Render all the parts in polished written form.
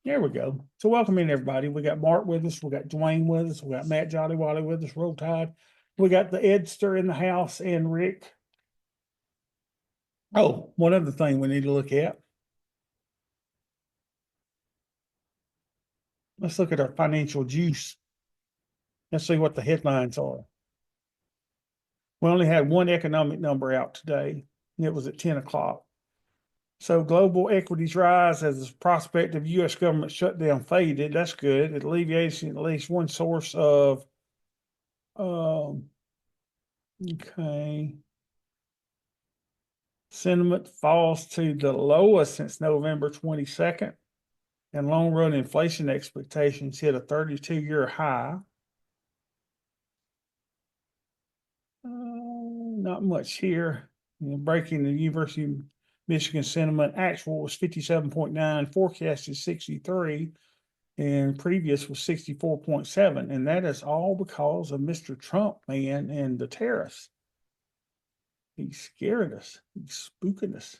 There we go. So welcome in everybody. We got Mark with us. We got Dwayne with us. We got Matt Jolly Wally with us. Roll Tide. We got the Edster in the house and Rick. Oh, one other thing we need to look at. Let's look at our financial juice. Let's see what the headlines are. We only had one economic number out today, and it was at 10 o'clock. So global equities rise as the prospect of U.S. government shutdown faded. That's good. It alleviates at least one source of, okay. Sentiment falls to the lowest since November 22nd, and long run inflation expectations hit a 32-year high. Not much here. Breaking the University of Michigan sentiment, actual was 57.9, forecast is 63, and previous was 64.7. And that is all because of Mr. Trump, man, and the tariffs. He scared us. He's spooking us.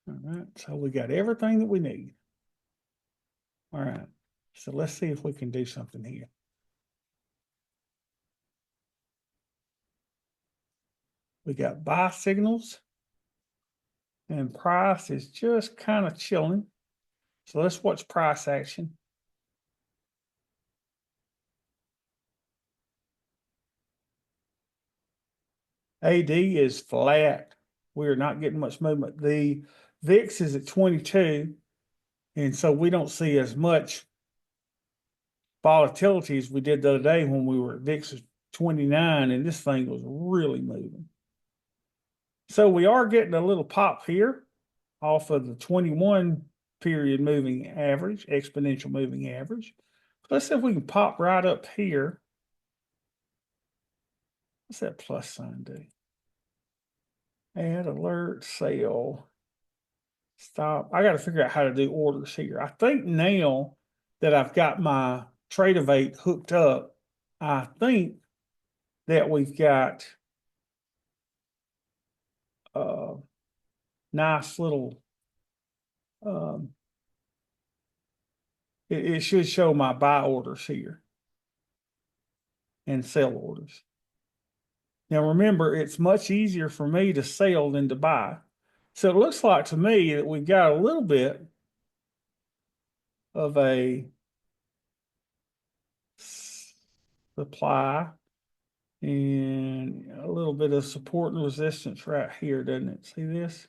All right, so we got everything that we need. All right, so let's see if we can do something here. We got buy signals, and price is just kind of chilling. So let's watch price action. AD is flat. We're not getting much movement. The VIX is at 22, and so we don't see as much volatility as we did the other day when we were at VIX 29, and this thing was really moving. So we are getting a little pop here off of the 21 period moving average, exponential moving average. Let's see if we can pop right up here. What's that plus sign do? Add alert, sale, stop. I got to figure out how to do orders here. I think now that I've got my Trade-Evate hooked up, I think that we've got a nice little, it should show my buy orders here and sell orders. Now remember, it's much easier for me to sell than to buy. So it looks like to me that we've got a little bit of a supply and a little bit of support and resistance right here, doesn't it? See this?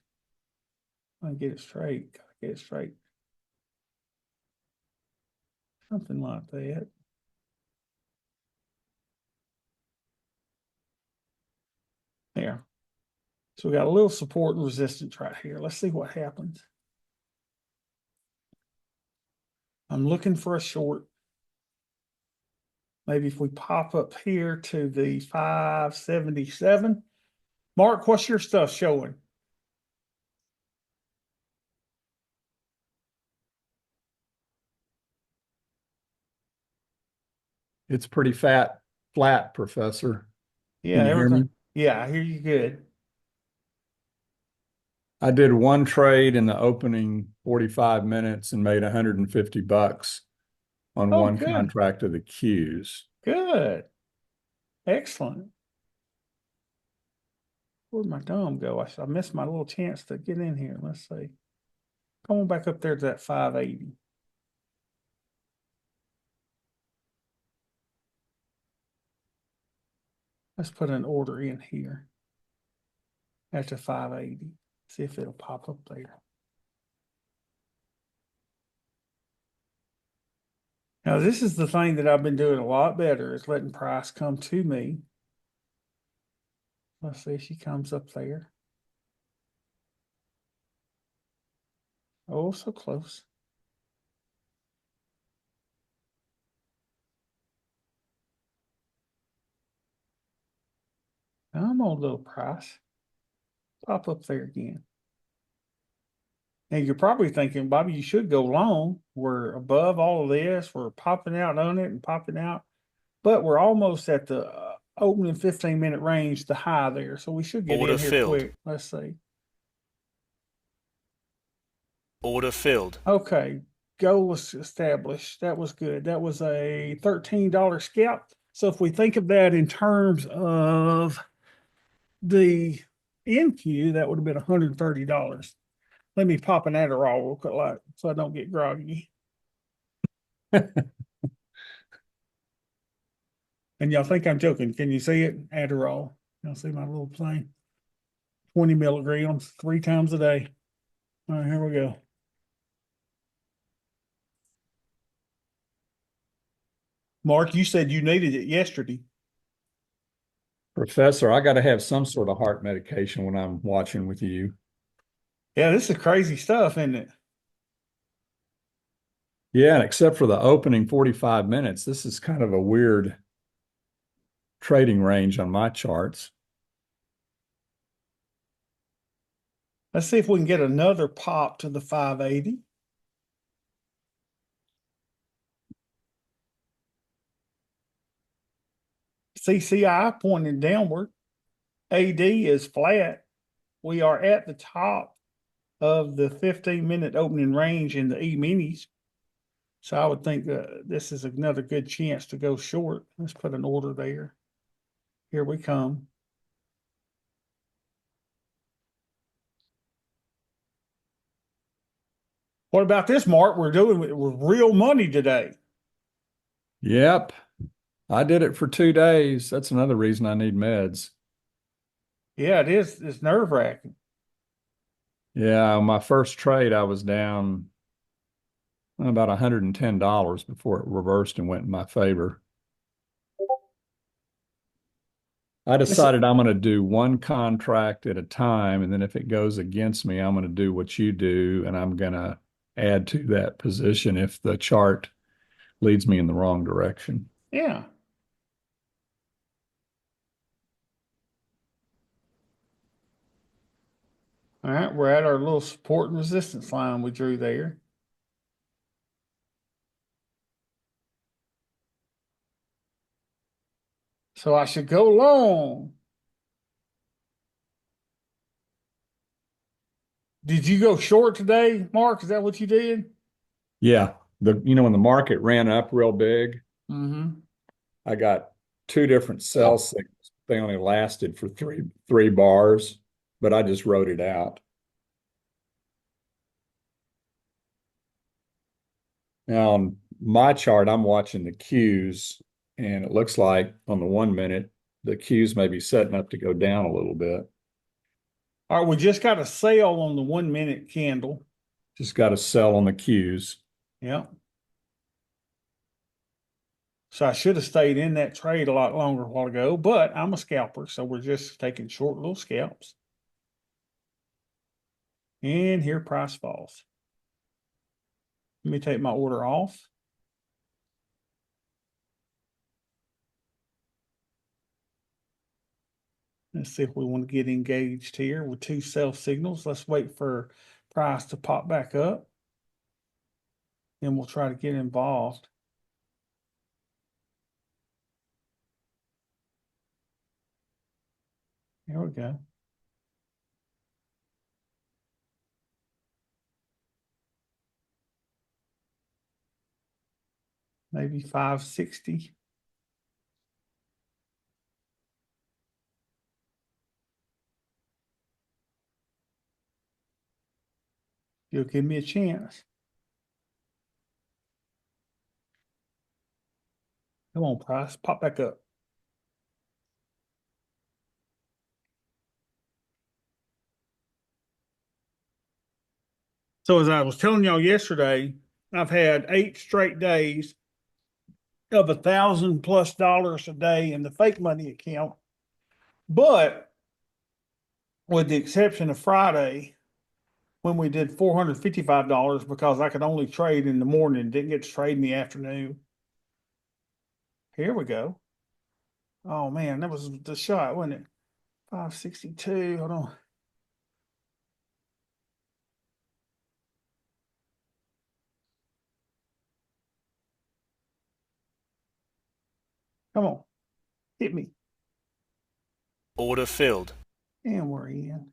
I get it straight. Get it straight. Something like that. There. So we got a little support and resistance right here. Let's see what happens. I'm looking for a short. Maybe if we pop up here to the 577. Mark, what's your stuff showing? It's pretty flat, Professor. Yeah, Can you hear me? Yeah, I hear you good. I did one trade in the opening 45 minutes and made 150 bucks on Oh, one good. contract of the Qs. Good. Excellent. Where'd my dumb go? I missed my little chance to get in here. Let's see. Come on back up there to that 580. Let's put an order in here at the 580. See if it'll pop up there. Now, this is the thing that I've been doing a lot better is letting price come to me. Let's see if she comes up there. Oh, so close. I'm on low price. Pop up there again. And you're probably thinking, Bobby, you should go long. We're above all of this. We're popping out on it and popping out. But we're almost at the opening 15-minute range, the high there. So we should get Order in here filled. quick. Let's see. Order filled. Okay, goal was established. That was good. That was a $13 scalp. So if we think of that in terms of the NQ, that would have been $130. Let me pop an Adderall real quick, like, so I don't get groggy. And y'all think I'm joking. Can you see it? Adderall. Y'all see my little thing? 20 milligrams, 3 times a day. All right, here we go. Mark, you said you needed it yesterday. Professor, I got to have some sort of heart medication when I'm watching with you. Yeah, this is crazy stuff, isn't it? Yeah, and except for the opening 45 minutes, this is kind of a weird trading range on my charts. Let's see if we can get another pop to the 580. CCI pointing downward. AD is flat. We are at the top of the 15-minute opening range in the E-minis. So I would think this is another good chance to go short. Let's put an order there. Here we come. What about this, Mark? We're doing it with real money today. Yep, I did it for 2 days. That's another reason I need meds. Yeah, it is. It's nerve-wracking. Yeah, my first trade, I was down about $110 before it reversed and went in my favor. I This, decided I'm going to do one contract at a time, and then if it goes against me, I'm going to do what you do, and I'm going to add to that position if the chart leads me in the wrong direction. yeah. All right, we're at our little support and resistance line we drew there. So I should go long. Did you go short today, Mark? Is that what you did? Yeah, when the market ran up real big, Mm-hmm. I got two different sell signals. They only lasted for three bars, but I just wrote it out. Now on my chart, I'm watching the Qs, and it looks like on the 1 minute, the Qs may be setting up to go down a little bit. All right, we just got a sale on the 1-minute candle. Just got to sell on the Qs. Yeah. So I should have stayed in that trade a lot longer a while ago, but I'm a scalper, so we're just taking short little scalps. And here price falls. Let me take my order off. Let's see if we want to get engaged here with two sell signals. Let's wait for price to pop back up. Then we'll try to get involved. Here we go. Maybe 560. You'll give me a chance. Come on, price, pop back up. So as I was telling y'all yesterday, I've had 8 straight days of $1,000+ a day in the fake money account. But with the exception of Friday, when we did $455 because I could only trade in the morning, didn't get to trade in the afternoon. Here we go. Oh man, that was the shot, wasn't it? 562. Hold on. Come on. Hit me. Order filled. And we're in.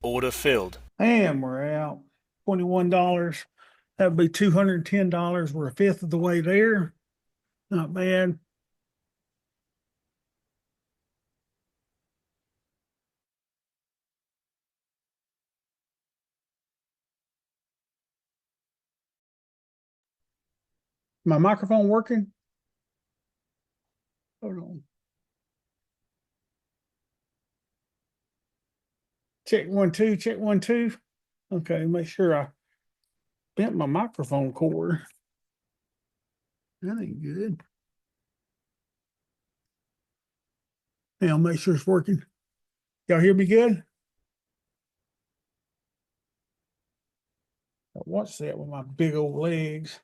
Order filled. And we're out $21. That would be $210. We're a fifth of the way there. Not bad. My microphone working? Hold on. Check 1 2, check 1 2. Okay, make sure I bent my microphone cord. That ain't good. Now make sure it's working. Y'all hear me good? Watch that with my big old legs.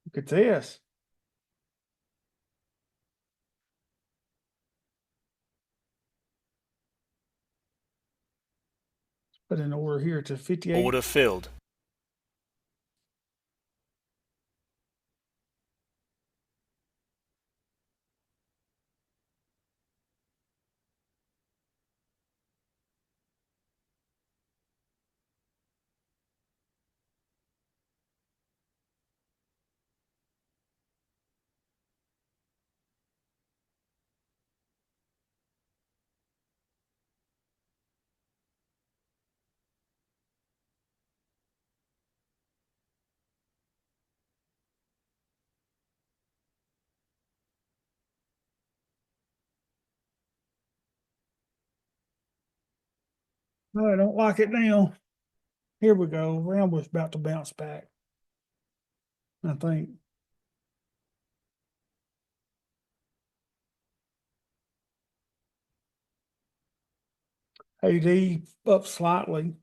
Look at this. Put an order here to 58. Order filled. No, I don't like it now. Here we go. Round was about to bounce back, I think. AD up slightly.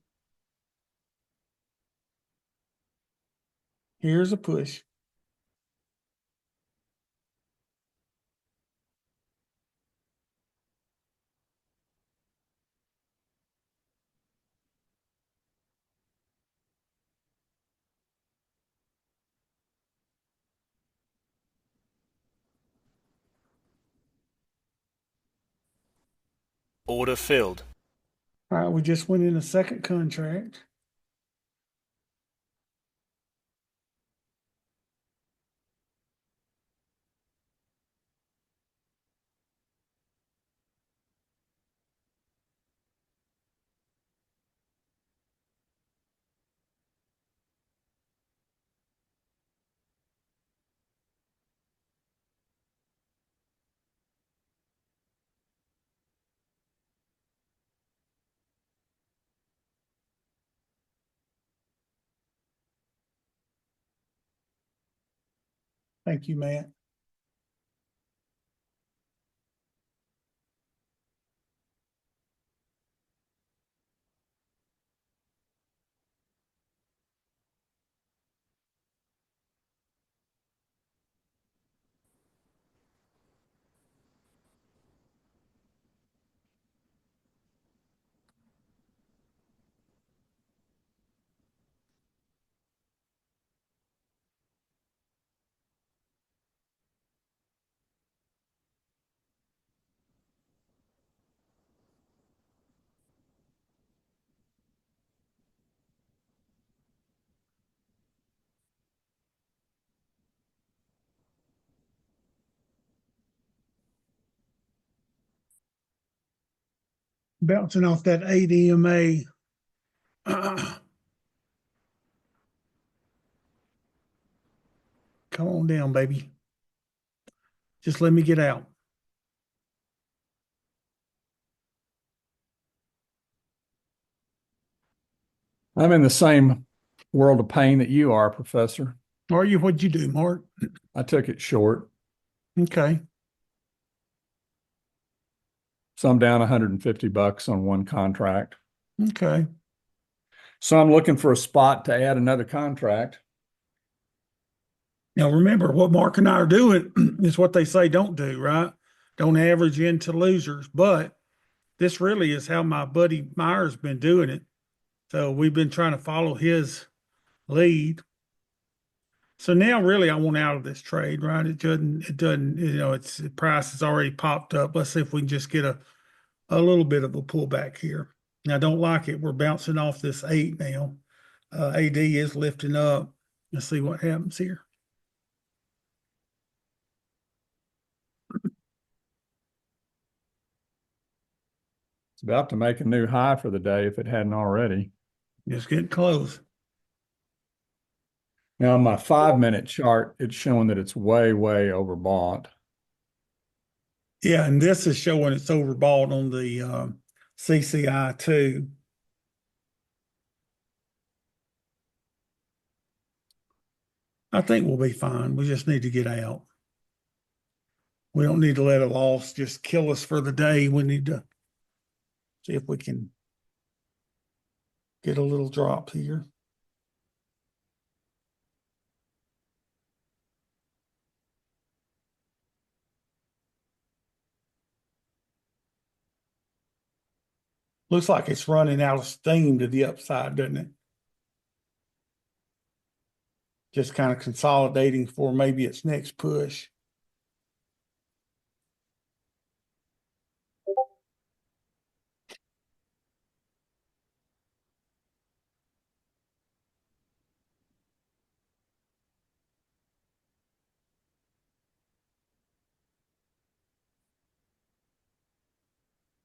Here's a push. Order filled. All right, we just went in a second contract. Thank you, Matt. Bouncing off that ADMA. Come on down, baby. Just let me get out. I'm in the same world of pain that you are, Professor. Are you? What'd you do, Mark? I took it short. Okay. So I'm down $150 on one contract. Okay. So I'm looking for a spot to add another contract. Now remember, what Mark and I are doing is what they say don't do, right? Don't average into losers. But this really is how my buddy Meyer's been doing it. So we've been trying to follow his lead. So now really I want out of this trade, right? It doesn't, it's the price has already popped up. Let's see if we can just get a little bit of a pullback here. I don't like it. We're bouncing off this 8 now. AD is lifting up. Let's see what happens here. It's about to make a new high for the day if it hadn't already. Just getting close. Now, on my 5-minute chart, it's showing that it's way, way overbought. Yeah, and this is showing it's overbought on the CCI too. I think we'll be fine. We just need to get out. We don't need to let a loss just kill us for the day. We need to see if we can get a little drop here. Looks like it's running out of steam to the upside, doesn't it? Just kind of consolidating for maybe its next push.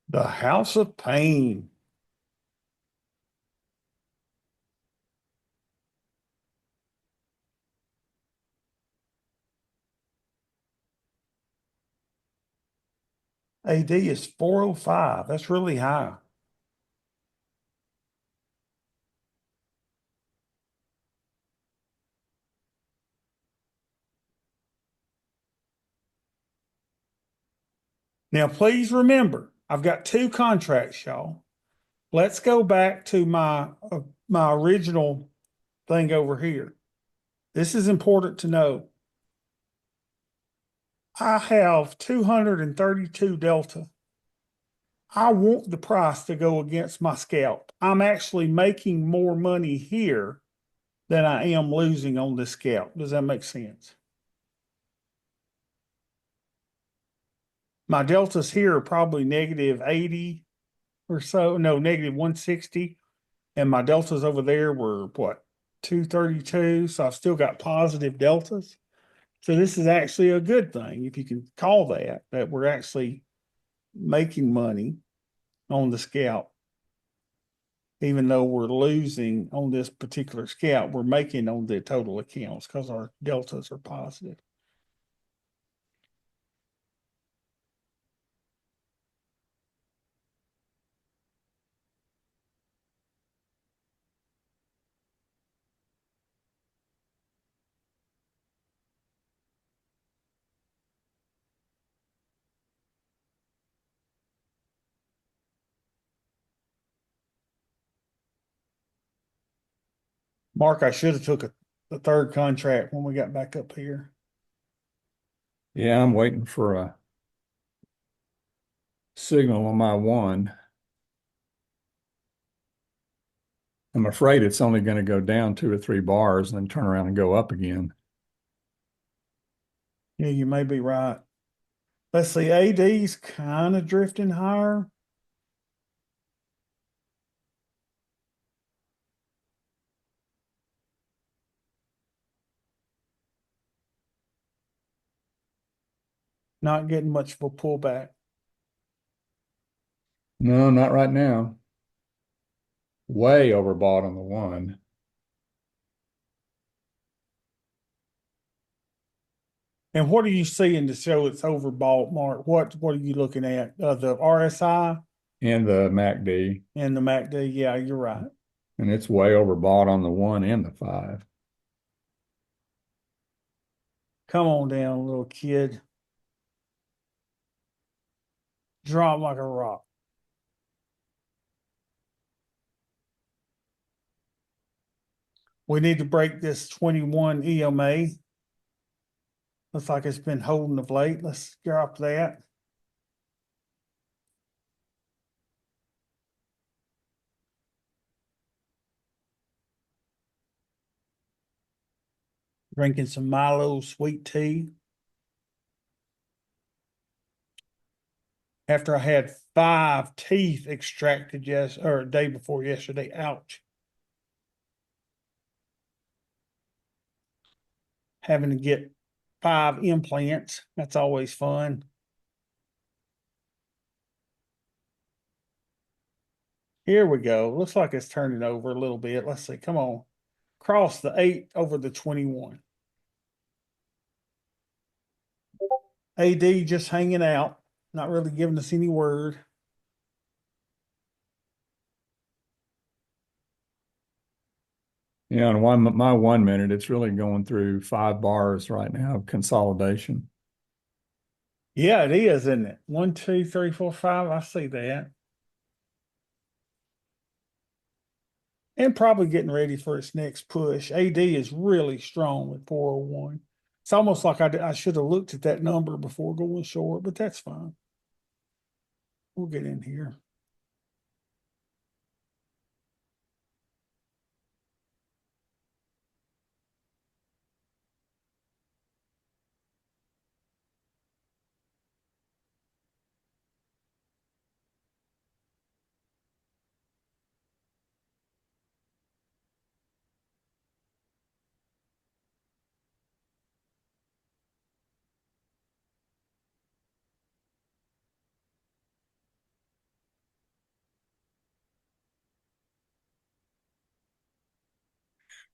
The House of Pain. AD is 405. That's really high. Now, please remember, I've got 2 contracts, y'all. Let's go back to my original thing over here. This is important to know. I have 232 delta. I want the price to go against my scalp. I'm actually making more money here than I am losing on this scalp. Does that make sense? My deltas here are probably negative 80 or so, no, negative 160. And my deltas over there were what, 232. So I've still got positive deltas. So this is actually a good thing, if you can call that we're actually making money on the scalp. Even though we're losing on this particular scalp, we're making on the total accounts because our deltas are positive. Mark, I should have took the 3rd contract when we got back up here. Yeah, I'm waiting for a signal on my 1. I'm afraid it's only going to go down 2 or 3 bars and then turn around and go up again. Yeah, you may be right. Let's see, AD's kind of drifting higher. Not getting much of a pullback. No, not right now. Way overbought on the 1. And what are you seeing to show it's overbought, Mark? What are you looking at? The RSI And the MACD. and the MACD? Yeah, you're right. And it's way overbought on the 1 and the 5. Come on down, little kid. Drop like a rock. We need to break this 21 EMA. Looks like it's been holding of late. Let's drop that. Drinking some Milo sweet tea. After I had 5 teeth extracted day before yesterday. Ouch. Having to get 5 implants. That's always fun. Here we go. Looks like it's turning over a little bit. Let's see. Come on. Cross the 8 over the 21. AD just hanging out, not really giving us any word. Yeah, and my 1 minute, it's really going through 5 bars right now of consolidation. Yeah, it is, isn't it? 1, 2, 3, 4, 5. I see that. And probably getting ready for its next push. AD is really strong with 401. It's almost like I should have looked at that number before going short, but that's fine. We'll get in here.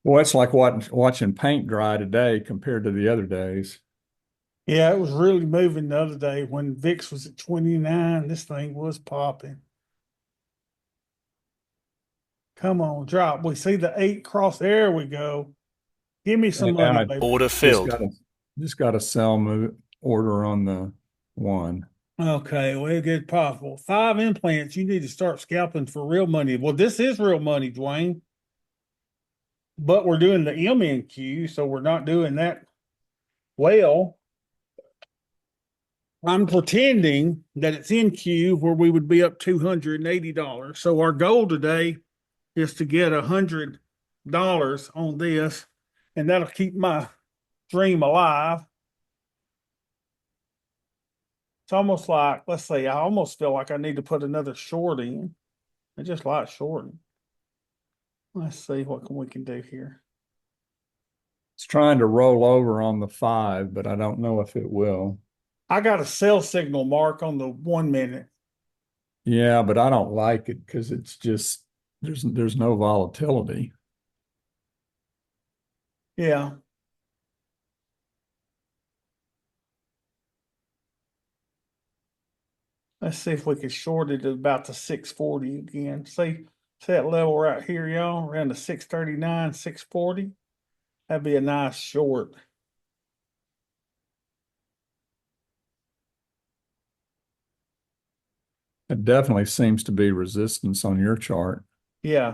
Well, it's like watching paint dry today compared to the other days. Yeah, it was really moving the other day when VIX was at 29. This thing was popping. Come on, drop. We see the 8 cross. There we go. Give me some And money, I baby. Order just filled. got a sell move order on the 1. Okay, well, good possible. 5 implants. You need to start scalping for real money. Well, this is real money, Dwayne. But we're doing the MNQ, so we're not doing that well. I'm pretending that it's in Q where we would be up $280. So our goal today is to get $100 on this, and that'll keep my dream alive. It's almost like, let's say, I almost feel like I need to put another short in. I just like shorting. Let's see what we can do here. It's trying to roll over on the 5, but I don't know if it will. I got a sell signal mark on the 1 minute. Yeah, but I don't like it because it's just there's no volatility. Yeah. Let's see if we can short it at about the 640 again. See that level right here, y'all, around the 639, 640. That'd be a nice short. It definitely seems to be resistance on your chart. Yeah.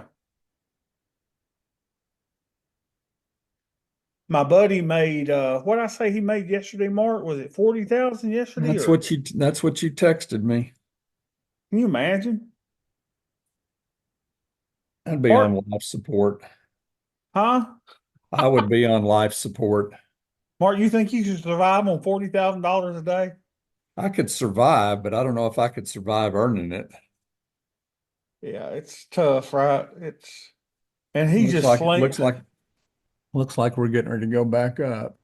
My buddy made what I say he made yesterday, Mark? Was it 40,000 yesterday? That's what you texted me. Can you imagine? I'd be Mark, on life support. huh? I would be on life support. Mark, you think you should survive on $40,000 a day? I could survive, but I don't know if I could survive earning it. Yeah, it's tough, right? And he Looks just like sling looks like we're getting ready to go back up.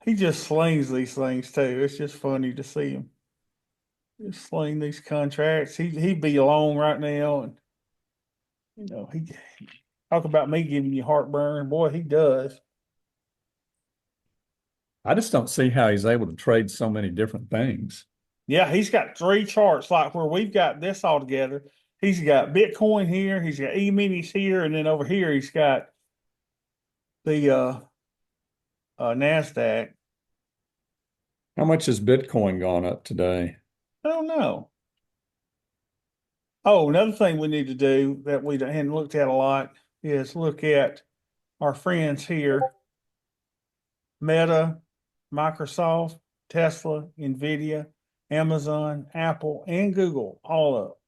he just slings these things too. It's just funny to see him. Just sling these contracts. He'd be alone right now, and he talk about me giving you heartburn. Boy, he does. I just don't see how he's able to trade so many different things. Yeah, he's got 3 charts like where we've got this all together. He's got Bitcoin here, he's got E-minis here, and then over here he's got the NASDAQ. How much has Bitcoin gone up today? I don't know. Oh, another thing we need to do that we hadn't looked at a lot is look at our friends here. Meta, Microsoft, Tesla, Nvidia, Amazon, Apple, and Google, all up.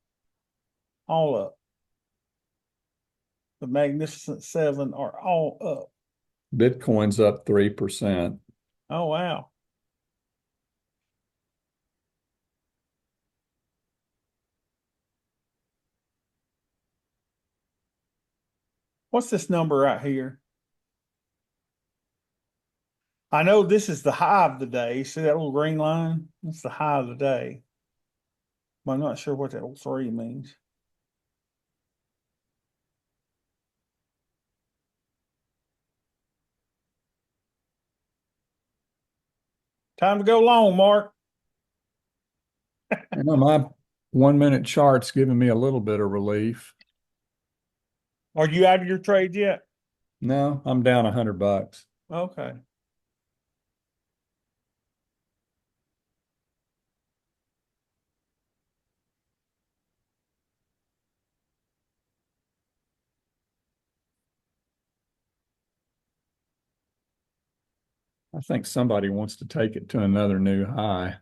All up. The Magnificent Seven are all up. Bitcoin's up 3%. Oh, wow. What's this number right here? I know this is the high of the day. See that little green line? That's the high of the day. But I'm not sure what that little 3 means. Time to go long, Mark. You know, my 1 minute chart's giving me a little bit of relief. Are you out of your trade yet? No, I'm down $100. Okay. I think somebody wants to take it to another new high.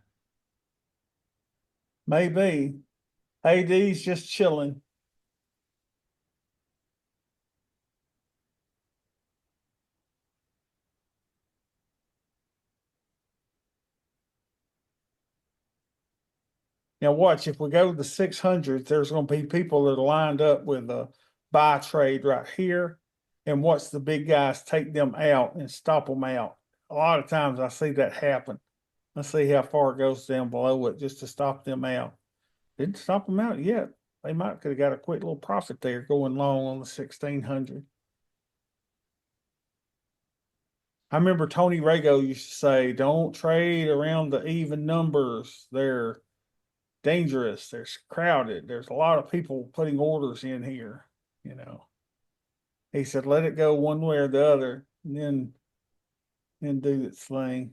Maybe. AD's just chilling. Now watch, if we go to the 600, there's going to be people that are lined up with a buy trade right here. And watch the big guys take them out and stop them out. A lot of times I see that happen. Let's see how far it goes down below it just to stop them out. Didn't stop them out yet. They might could have got a quick little profit there going long on the 1600. I remember Tony Rago used to say, don't trade around the even numbers. They're dangerous. They're crowded. There's a lot of people putting orders in here, you know. He said, let it go one way or the other and then do its thing.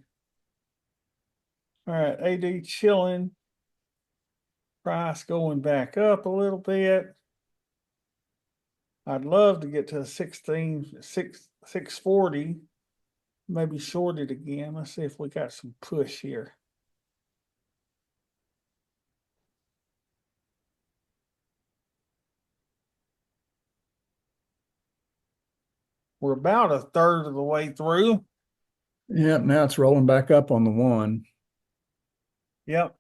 All right, AD chilling. Price going back up a little bit. I'd love to get to 640. Maybe short it again. Let's see if we got some push here. We're about a third of the way through. Yep, now it's rolling back up on the 1. Yep.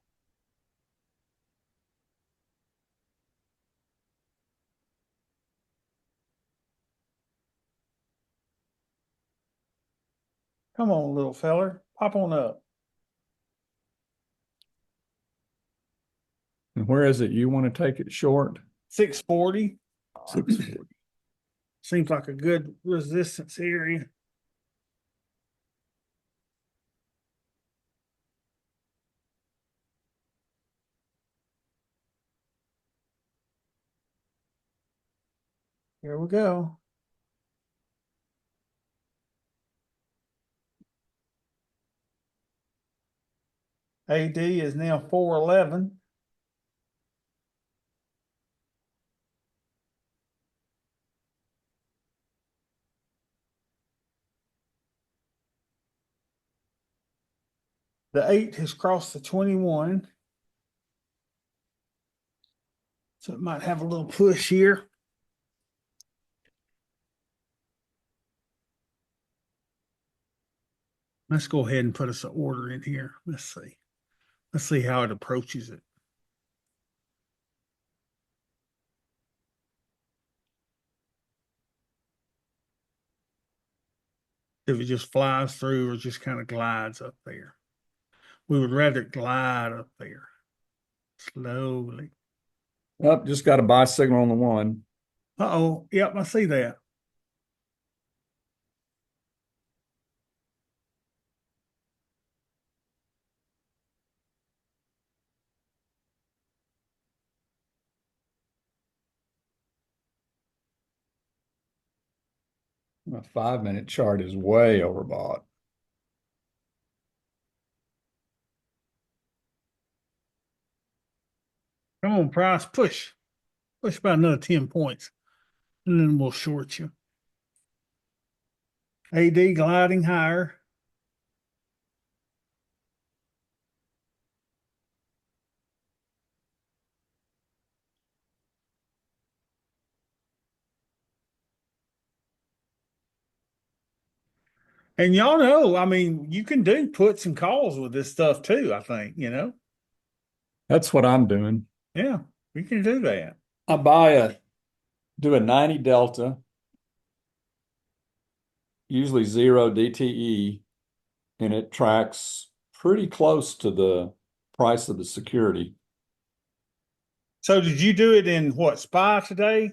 Come on, little feller. Pop on up. And where is it you want to take it short? 640. 640. Seems like a good resistance area. Here we go. AD is now 411. The 8 has crossed the 21. So it might have a little push here. Let's go ahead and put us an order in here. Let's see. Let's see how it approaches it. If it just flies through or just kind of glides up there. We would rather glide up there slowly. Up, just got a buy signal on the 1. Uh-oh. Yep, I see that. My 5 minute chart is way overbought. Come on, price, push. Push about another 10 points. And then we'll short you. AD gliding higher. And y'all know, I mean, you can do puts and calls with this stuff too, I think, you know? That's what I'm doing. Yeah, we can do that. Do a 90 delta, usually 0 DTE, and it tracks pretty close to the price of the security. So did you do it in what, SPY today?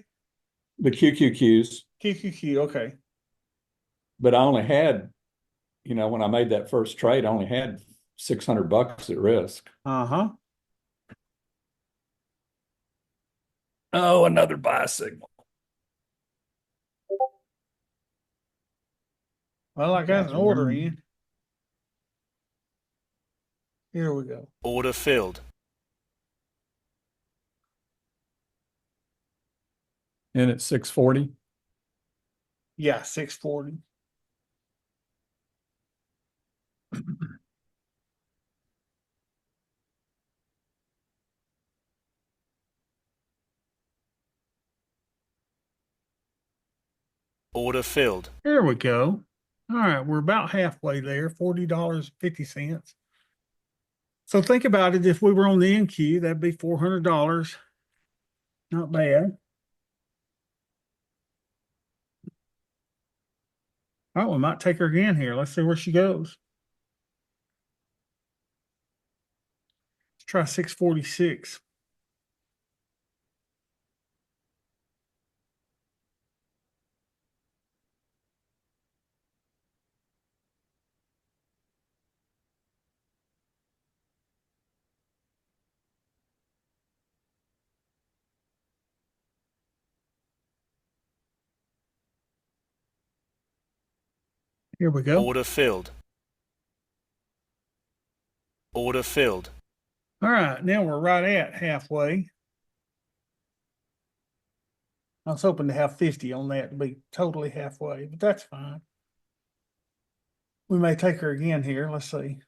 The QQQs, QQQ, okay. but I only had, when I made that first trade, I only had $600 at risk. Uh-huh. Oh, another buy signal. Well, I got Guys an are order running. in. Here we go. Order filled. In at 640. Yeah, 640. Order filled. There we go. All right, we're about halfway there, $40.50. So think about it. If we were on the NQ, that'd be $400. Not bad. Oh, we might take her again here. Let's see where she goes. Let's try 646. Here we go. Order filled. Order filled. All right, now we're right at halfway. I was hoping to have 50 on that to be totally halfway, but that's fine. We may take her again here. Let's see.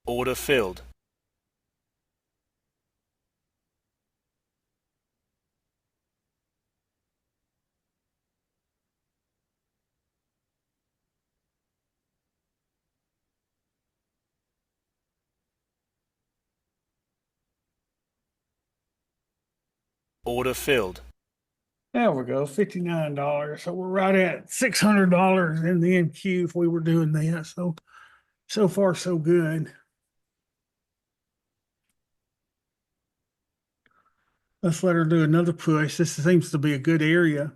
Order filled. Order filled. There we go, $59. So we're right at $600 in the NQ if we were doing that. So far, so good. Let's let her do another push. This seems to be a good area.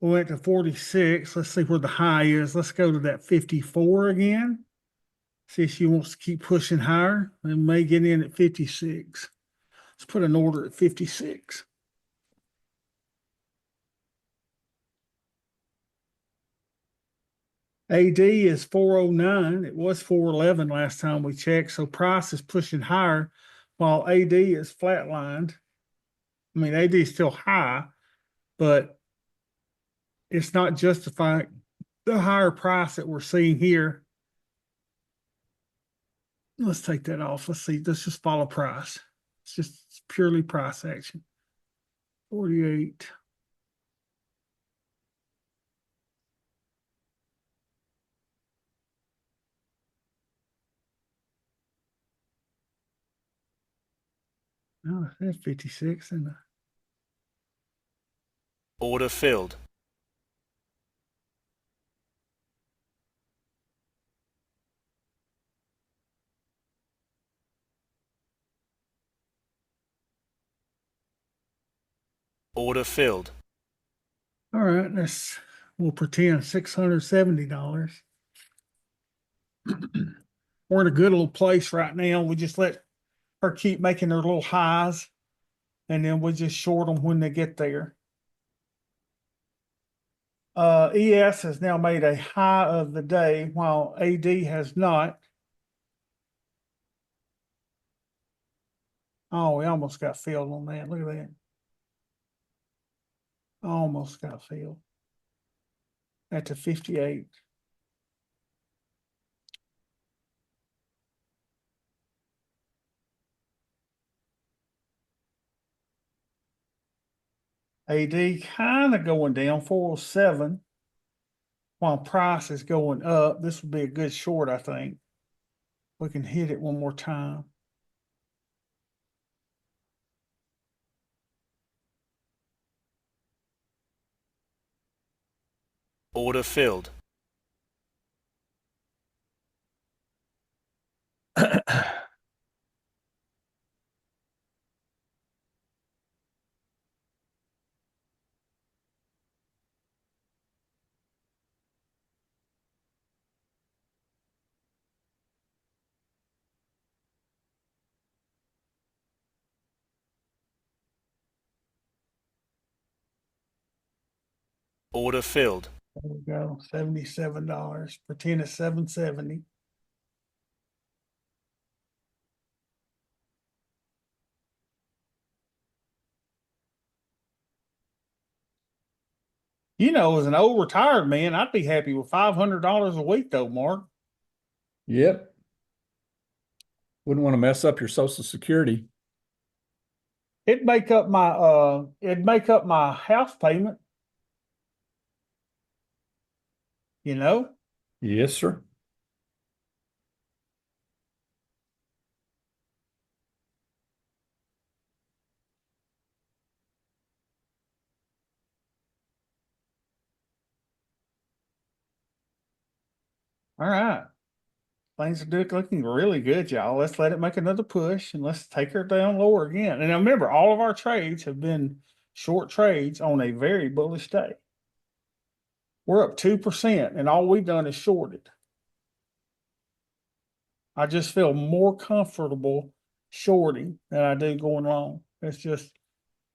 We went to 46. Let's see where the high is. Let's go to that 54 again. See if she wants to keep pushing higher. We may get in at 56. Let's put an order at 56. AD is 409. It was 411 last time we checked. So price is pushing higher while AD is flatlined. I mean, AD is still high, but it's not justifying the higher price that we're seeing here. Let's take that off. Let's see. Let's just follow price. It's purely price action. 48. No, that's 56. And Order filled. Order filled. all right, we'll pretend $670. We're in a good little place right now. We just let her keep making her little highs, and then we just short them when they get there. ES has now made a high of the day, while AD has not. Oh, we almost got filled on that. Look at that. Almost got filled. That's a 58. AD kind of going down 407 while price is going up. This would be a good short, I think. We can hit it one more time. Order filled. Order filled. There we go. $77. Pretend it's 770. As an old retired man, I'd be happy with $500 a week, though, Mark. Yep. Wouldn't want to mess up your Social Security. It'd make up my house payment. Yes, sir. All right. Things are looking really good, y'all. Let's let it make another push and let's take her down lower again. And now remember, all of our trades have been short trades on a very bullish day. We're up 2%, and all we've done is shorted. I just feel more comfortable shorting than I do going long. It's just,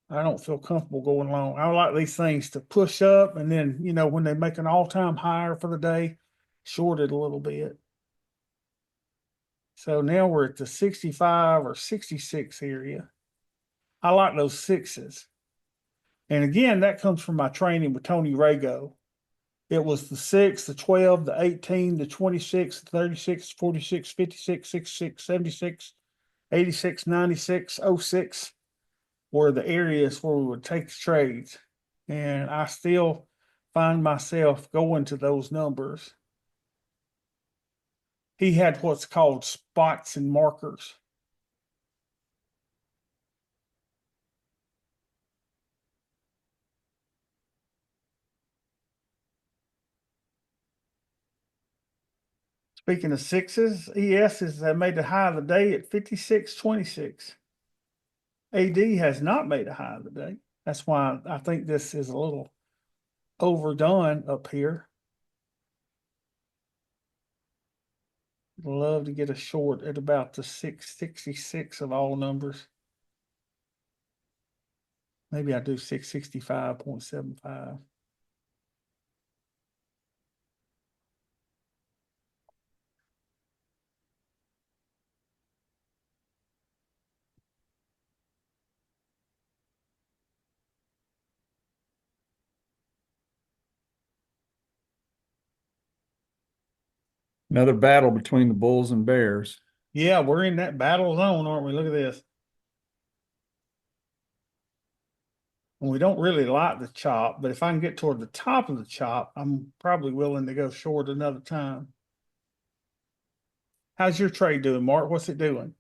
I don't feel comfortable going long. I like these things to push up and then, when they make an all-time higher for the day, short it a little bit. So now we're at the 65 or 66 area. I like those sixes. And again, that comes from my training with Tony Rago. It was the 6, the 12, the 18, the 26, the 36, 46, 56, 66, 76, 86, 96, 06 were the areas where we would take the trades. And I still find myself going to those numbers. He had what's called spots and markers. Speaking of sixes, ESs have made the high of the day at 56.26. AD has not made a high of the day. That's why I think this is a little overdone up here. Love to get a short at about the 666 of all numbers. Maybe I do 665.75. Another battle between the Bulls and Bears. Yeah, we're in that battle zone, aren't we? Look at this. And we don't really like the chop, but if I can get toward the top of the chop, I'm probably willing to go short another time. How's your trade doing, Mark? What's it doing?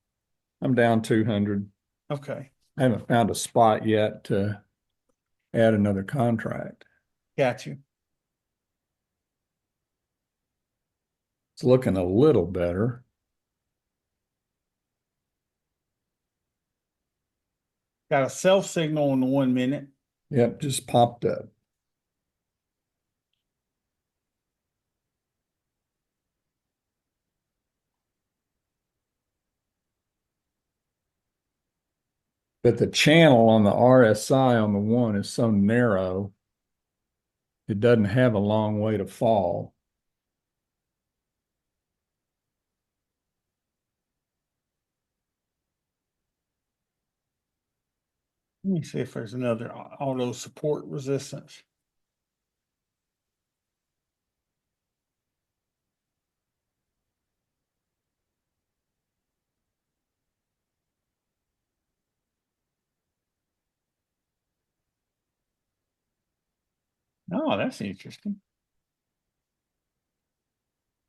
I'm down 200. Okay, I haven't found a spot yet to add another contract. got you. It's looking a little better. Got a self signal in the 1 minute. Yep, just popped up. But the channel on the RSI on the 1 is so narrow, it doesn't have a long way to fall. Let me see if there's another auto support resistance. Oh, that's interesting.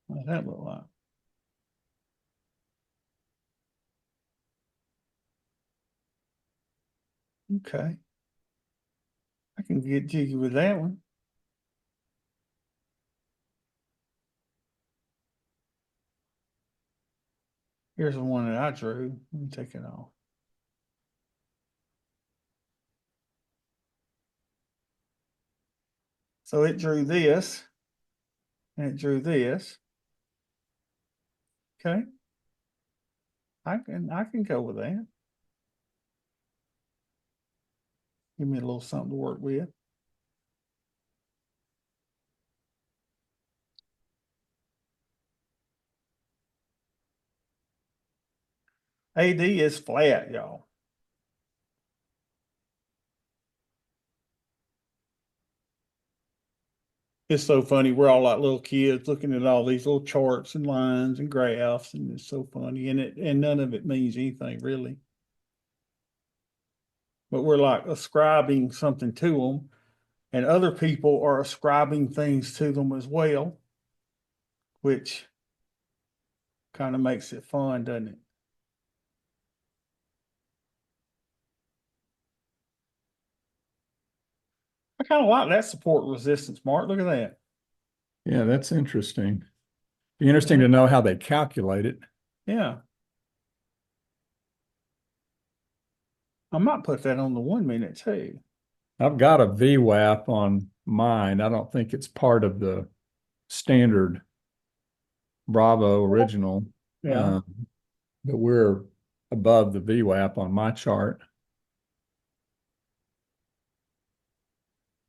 What does that look like? Okay. I can get jiggy with that one. Here's the one that I drew. Let me take it off. So it drew this, and it drew this. Okay. I can go with that. Give me a little something to work with. AD is flat, y'all. It's so funny. We're all like little kids looking at all these little charts and lines and graphs, and it's so funny. And none of it means anything really. But we're like ascribing something to them, and other people are ascribing things to them as well, which kind of makes it fun, doesn't it? I kind of like that support resistance, Mark. Look at that. Yeah, that's interesting. Be interesting to know how they calculate it. Yeah. I might put that on the 1 minute too. I've got a VWAP on mine. I don't think it's part of the standard Bravo original, Yeah. but we're above the VWAP on my chart.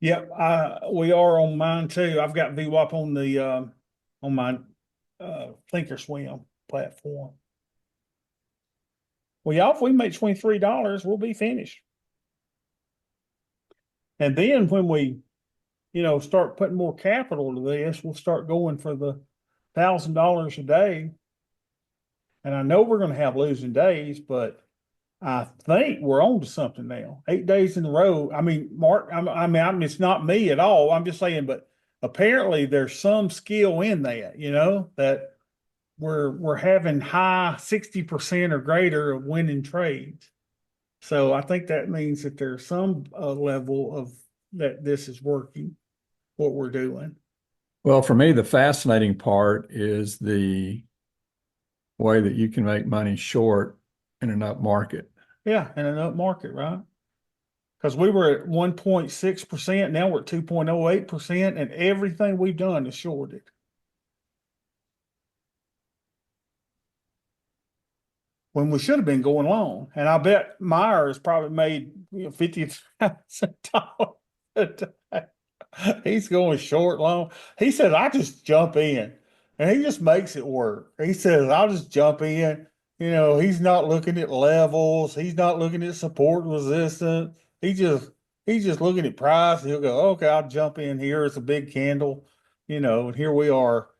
Yep, we are on mine too. I've got VWAP on my Thinkorswim platform. Well, y'all, if we make $23, we'll be finished. And then when we, start putting more capital to this, we'll start going for the $1,000 a day. And I know we're going to have losing days, but I think we're on to something now. 8 days in a row. I mean, Mark, it's not me at all. I'm just saying, but apparently there's some skill in that, that we're having high 60% or greater of winning trades. So I think that means that there's some level of that this is working, what we're doing. Well, for me, the fascinating part is the way that you can make money short in an up market. Yeah, in an up market, right? Because we were at 1.6%, now we're at 2.08%, and everything we've done is shorted. When we should have been going long. And I bet Myers probably made $50,000 a day. He's going short long. He said, I just jump in. And he just makes it work. He says, I'll just jump in. He's not looking at levels. He's not looking at support and resistance. He's just looking at price. He'll go, okay, I'll jump in here. It's a big candle, and here we are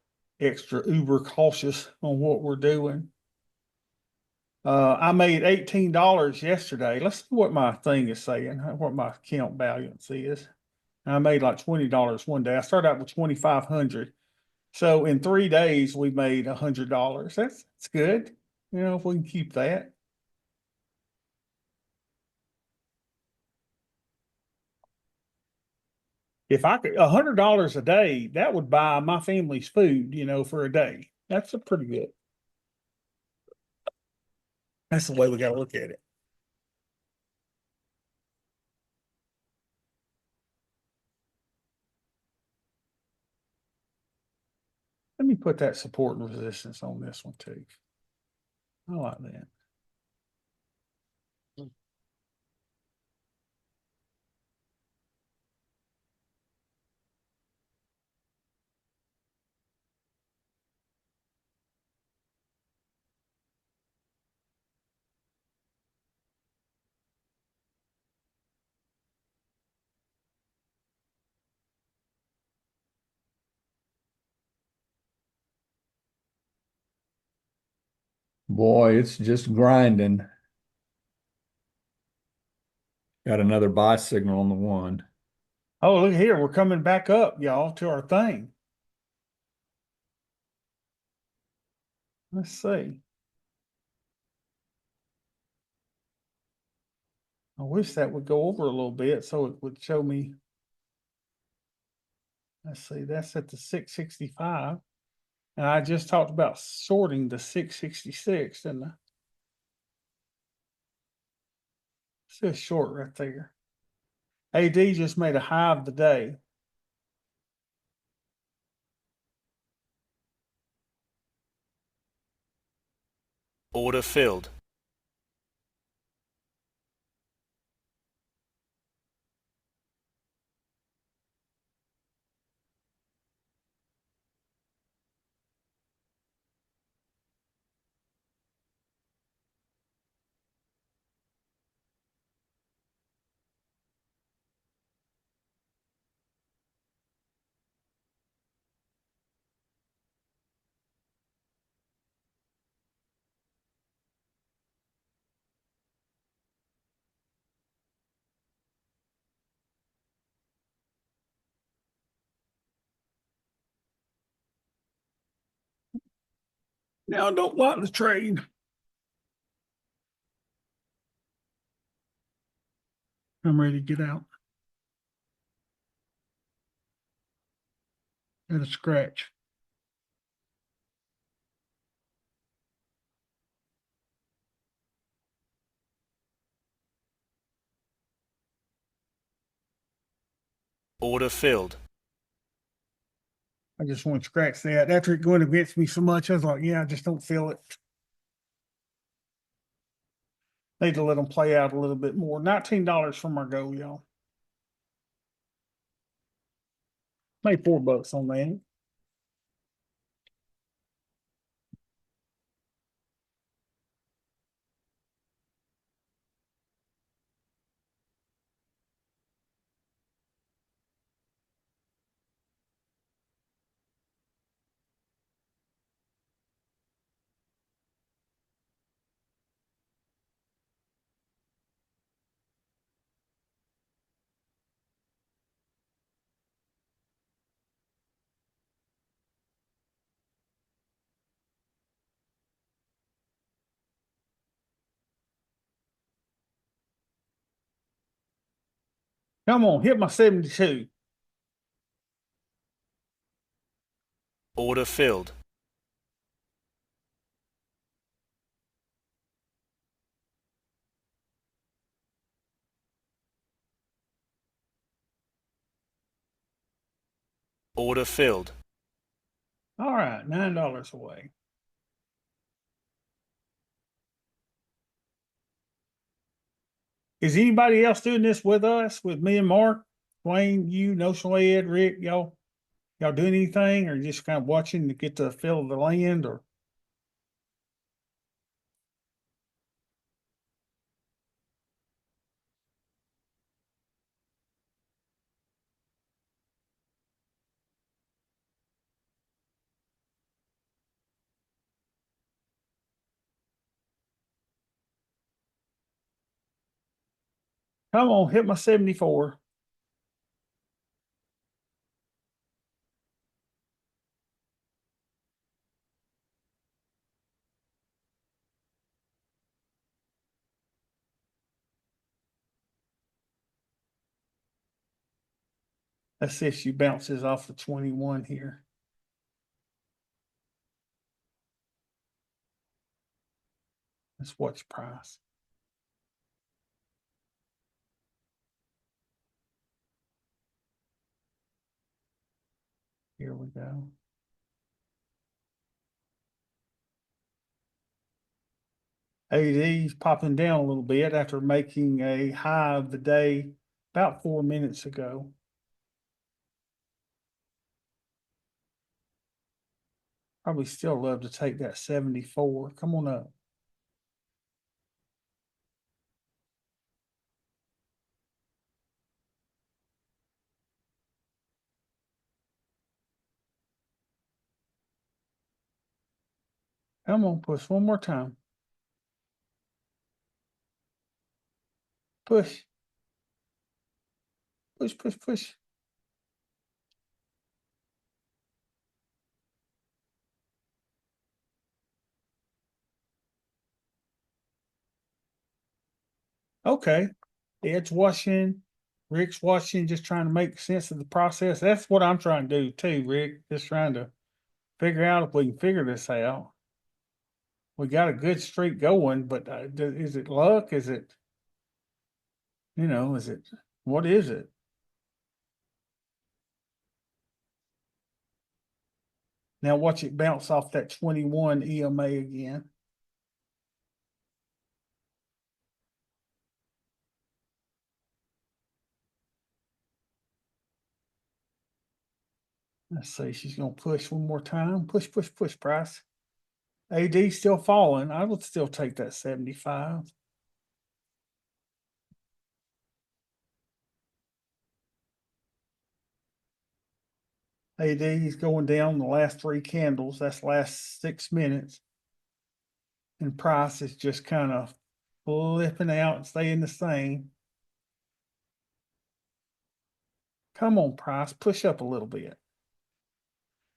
extra uber cautious on what we're doing. I made $18 yesterday. Let's see what my thing is saying, what my account balance is. I made like $20 one day. I started out with 2,500. So in 3 days, we made $100. That's good. If we can keep that. If I could, $100 a day, that would buy my family's food, for a day. That's a pretty good. That's the way we got to look at it. Let me put that support and resistance on this one too. I like that. Boy, it's just grinding. Got another buy signal on the one. Oh, look here, we're coming back up, y'all, to our thing. Let's see. I wish that would go over a little bit so it would show me. Let's see, that's at the 665. And I just talked about sorting the 666, and it's just short right there. AD just made a high of the day. Order filled. Now I don't like the trade. I'm ready to get out. At a scratch. Order filled. I just want to scratch that. After it going against me so much, I was like, yeah, I just don't feel it. Need to let them play out a little bit more. $19 from our goal, y'all. Made $4 on that. Come on, hit my 72. Order filled. Order filled. All right, $9 away. Is anybody else doing this with us, with me and Mark, Wayne, you, Notional Ed, Rick, y'all doing anything, or just kind of watching to get the feel of the land, or? Come on, hit my 74. Let's see if she bounces off the 21 here. Let's watch price. Here we go. AD's popping down a little bit after making a high of the day about 4 minutes ago. Probably still love to take that 74. Come on up. Come on, push one more time. Push. Push, push, push. Okay. Ed's watching, Rick's watching, just trying to make sense of the process. That's what I'm trying to do too, Rick. Just trying to figure out if we can figure this out. We got a good streak going, but is it luck? Is it, is it, what is it? Now watch it bounce off that 21 EMA again. Let's see, she's gonna push one more time. Push, push, push, Price. AD still falling. I would still take that 75. AD is going down the last three candles. That's last 6 minutes. And Price is just kind of flipping out and staying the same. Come on, Price, push up a little bit.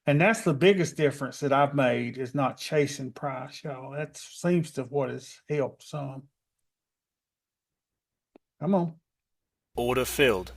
And that's the biggest difference that I've made is not chasing Price, y'all. That seems to what has helped some. Come on. Order filled.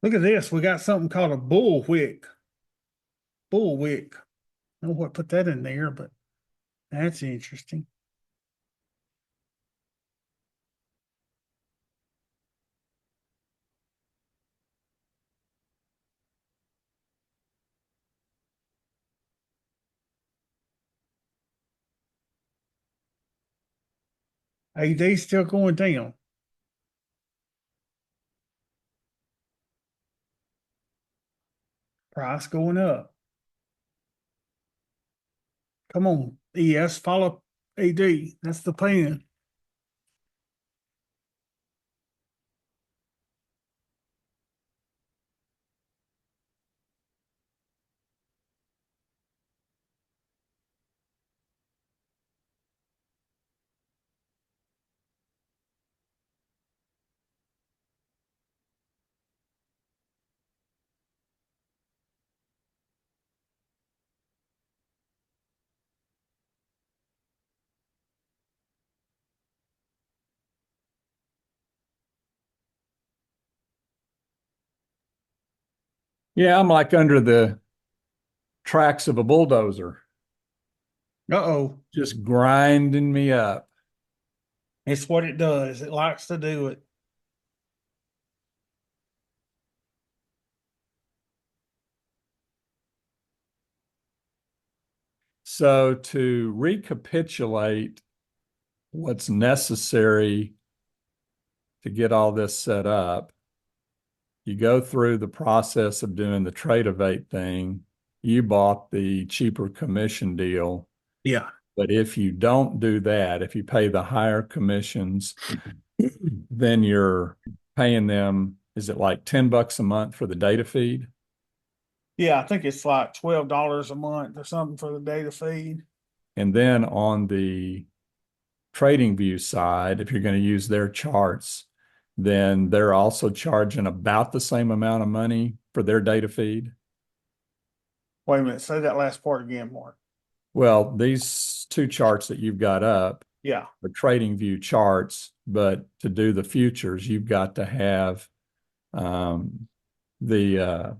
Look at this. We got something called a bullwhick. Bullwhick. I don't know what put that in there, but that's interesting. AD still going down. Price going up. Come on, ES, follow AD. That's the plan. Yeah, I'm like under the tracks of a bulldozer, Uh-oh. just grinding me up. It's what it does. It likes to do it. So to recapitulate what's necessary to get all this set up, you go through the process of doing the trade evade thing. You bought the cheaper commission deal. Yeah. But if you don't do that, if you pay the higher commissions, then you're paying them, is it like $10 a month for the data feed? Yeah, I think it's like $12 a month or something for the data feed. And then on the trading view side, if you're going to use their charts, then they're also charging about the same amount of money for their data feed. Wait a minute, say that last part again, Mark. Well, these two charts that you've got up Yeah. are trading view charts, but to do the futures, you've got to have the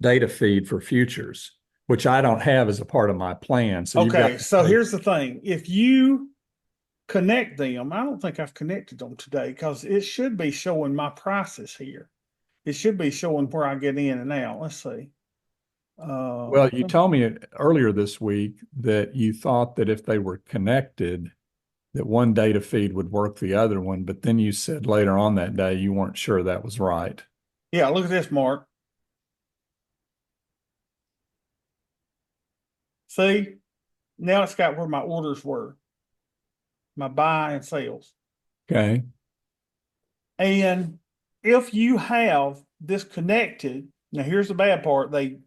data feed for futures, which I don't have as a part of my plan. So you've got Okay, so here's the thing. If you connect them, I don't think I've connected them today because it should be showing my prices here. It should be showing where I get in and out. Let's see. Well, you told me earlier this week that you thought that if they were connected, that one data feed would work the other one, but then you said later on that day you weren't sure that was right. Yeah, look at this, Mark. See, now it's got where my orders were, my buy and sales. Okay. And if you have this connected, now here's the bad part, they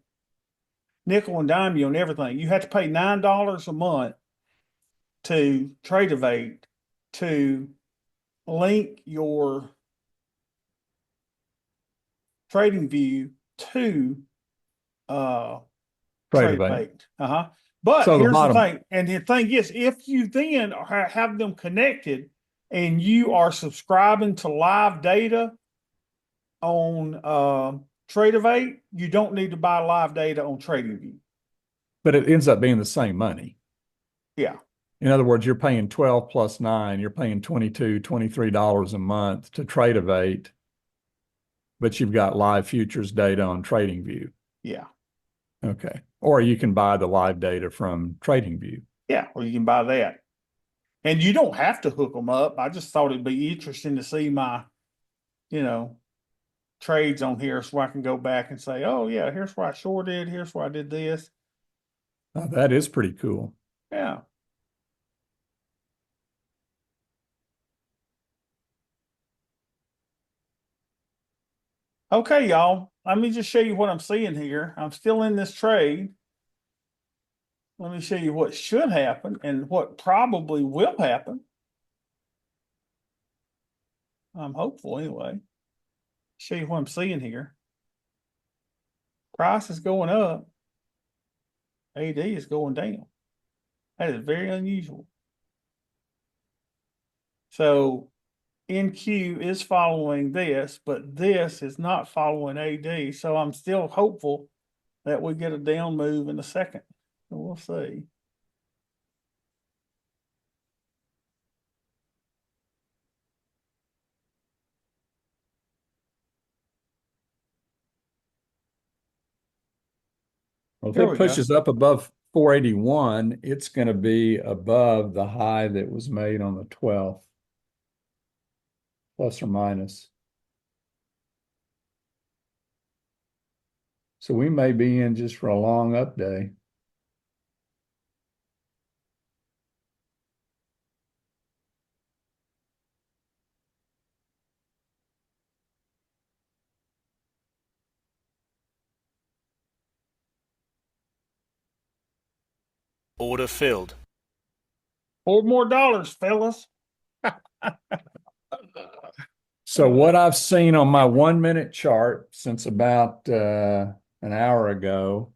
nickel and dime you on everything. You have to pay $9 a month to Tradeovate to link your trading view to Tradeovate. Tradeovate. But So the here's the bottom, thing, and the thing is, if you then have them connected and you are subscribing to live data on Tradeovate, you don't need to buy live data on TradingView. but it ends up being the same money. Yeah. In other words, you're paying 12 plus 9, you're paying $22, $23 a month to Tradeovate, but you've got live futures data on TradingView. Yeah. Okay. Or you can buy the live data from TradingView. Yeah. Well, you can buy that. And you don't have to hook them up. I just thought it'd be interesting to see my, trades on here so I can go back and say, oh, yeah, here's where I shorted. Here's where I did this. Oh, that is pretty cool. Yeah. Okay, y'all. Let me just show you what I'm seeing here. I'm still in this trade. Let me show you what should happen and what probably will happen. I'm hopeful anyway. Show you what I'm seeing here. Price is going up. AD is going down. That is very unusual. So NQ is following this, but this is not following AD. So I'm still hopeful that we get a down move in a second. So we'll see. Well, if Here it we go. pushes up above 481, it's going to be above the high that was made on the 12th, plus or minus. So we may be in just for a long up day. Order filled. $4 more, fellas. So what I've seen on my 1 minute chart since about an hour ago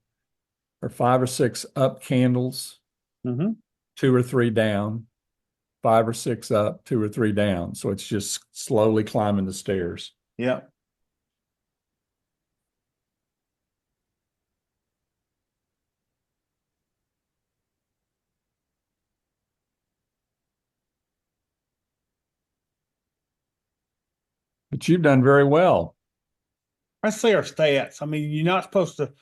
are 5 or 6 up candles, Mm-hmm. 2 or 3 down, 5 or 6 up, 2 or 3 down. So it's just slowly climbing the stairs. Yeah. But you've done very well. Let's see our stats. I mean, you're not supposed to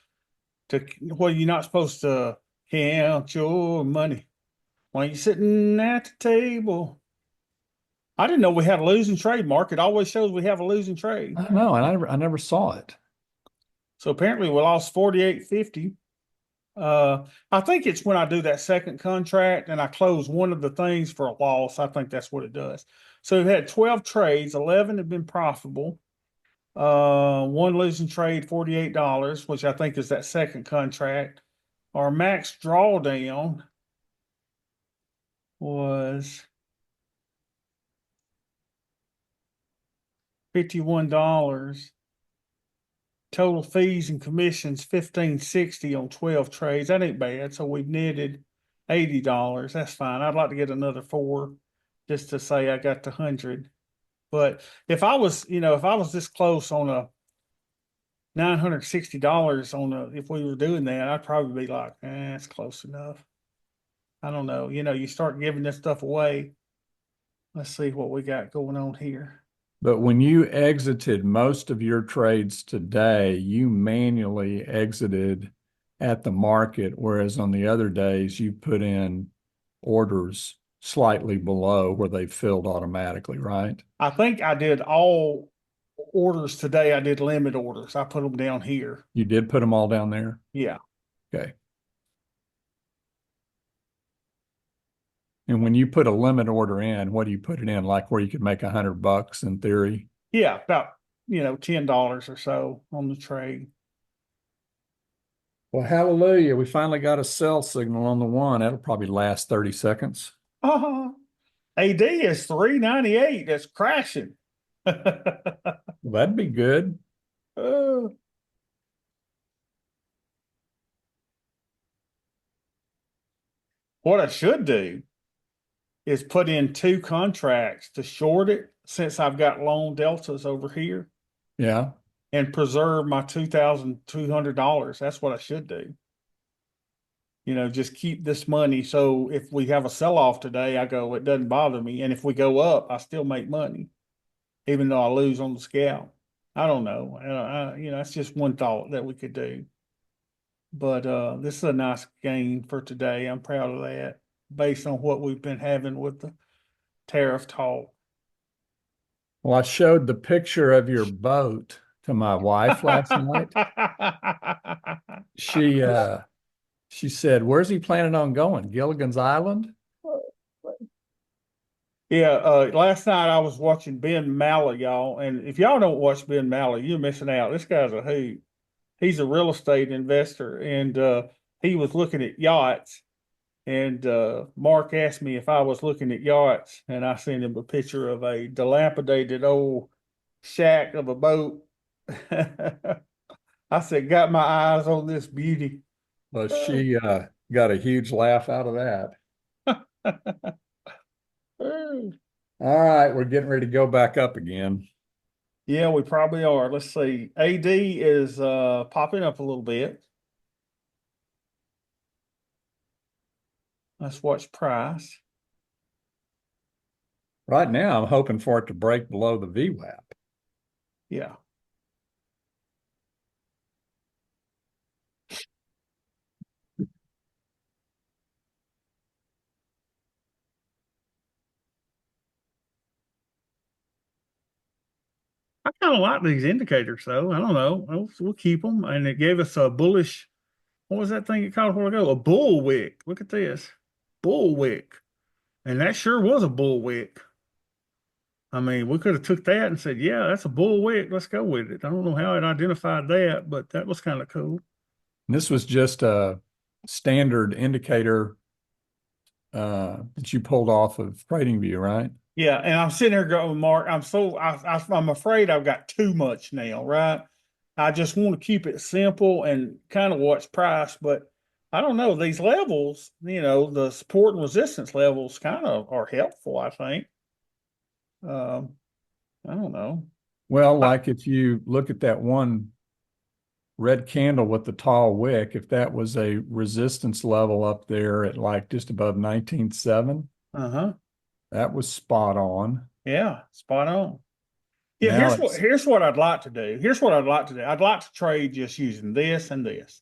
you're not supposed to count your money while you're sitting at the table. I didn't know we had a losing trade, Mark. It always shows we have a losing trade. I know, and I never saw it. So apparently we lost 48.50. I think it's when I do that second contract and I close one of the things for a loss. I think that's what it does. So we've had 12 trades, 11 have been profitable. One losing trade, $48, which I think is that second contract. Our max drawdown was $51. Total fees and commissions, $15.60 on 12 trades. That ain't bad. So we've netted $80. That's fine. I'd like to get another 4 just to say I got the 100. But if I was, if I was this close on a $960 if we were doing that, I'd probably be like, it's close enough. I don't know. You start giving this stuff away. Let's see what we got going on here. But when you exited most of your trades today, you manually exited at the market, whereas on the other days you put in orders slightly below where they filled automatically, right? I think I did all orders today. I did limit orders. I put them down here. You did put them all down there? Yeah. Okay. And when you put a limit order in, what do you put it in? Like where you could make $100 in theory? Yeah. About, $10 or so on the trade. Well, hallelujah. We finally got a sell signal on the one. That'll probably last 30 seconds. AD is 398. That's crashing. Well, that'd be good. Uh, what I should do is put in 2 contracts to short it since I've got long deltas over here Yeah. and preserve my $2,200. That's what I should do. Just keep this money. So if we have a sell off today, I go, it doesn't bother me. And if we go up, I still make money, even though I lose on the scalp. I don't know. That's just one thought that we could do. But this is a nice gain for today. I'm proud of that based on what we've been having with the tariff talk. Well, I showed the picture of your boat to my wife last night. She said, "Where's he planning on going? Gilligan's Island?" Yeah, last night I was watching Ben Malley, y'all, and if y'all don't watch Ben Malley, you're missing out. This guy's a hoot. He's a real estate investor, and he was looking at yachts. And Mark asked me if I was looking at yachts, and I sent him a picture of a dilapidated old shack of a boat. I said, "Got my eyes on this beauty." Well, she got a huge laugh out of that. All right, we're getting ready to go back up again. Yeah, we probably are. Let's see. AD is popping up a little bit. Let's watch price. Right now, I'm hoping for it to break below the VWAP. Yeah. I kind of like these indicators, though. I don't know. We'll keep them. And it gave us a bullish. What was that thing it called a while ago? A bullwhick. Look at this. Bullwhick. And that sure was a bullwhick. I mean, we could have took that and said, yeah, that's a bullwhick. Let's go with it. I don't know how it identified that, but that was kind of cool. And this was just a standard indicator that you pulled off of TradingView, right? Yeah, and I'm sitting here going, Mark, I'm afraid I've got too much now, right? I just want to keep it simple and kind of watch price, but I don't know. These levels, the support and resistance levels kind of are helpful, I think. I don't know. Well, like if you look at that one red candle with the tall wick, if that was a resistance level up there at like just above 19.7, that was spot on. Yeah, spot on. Yeah, Now here's what I'd like to do. Here's what I'd like to do. I'd like to trade just using this and this.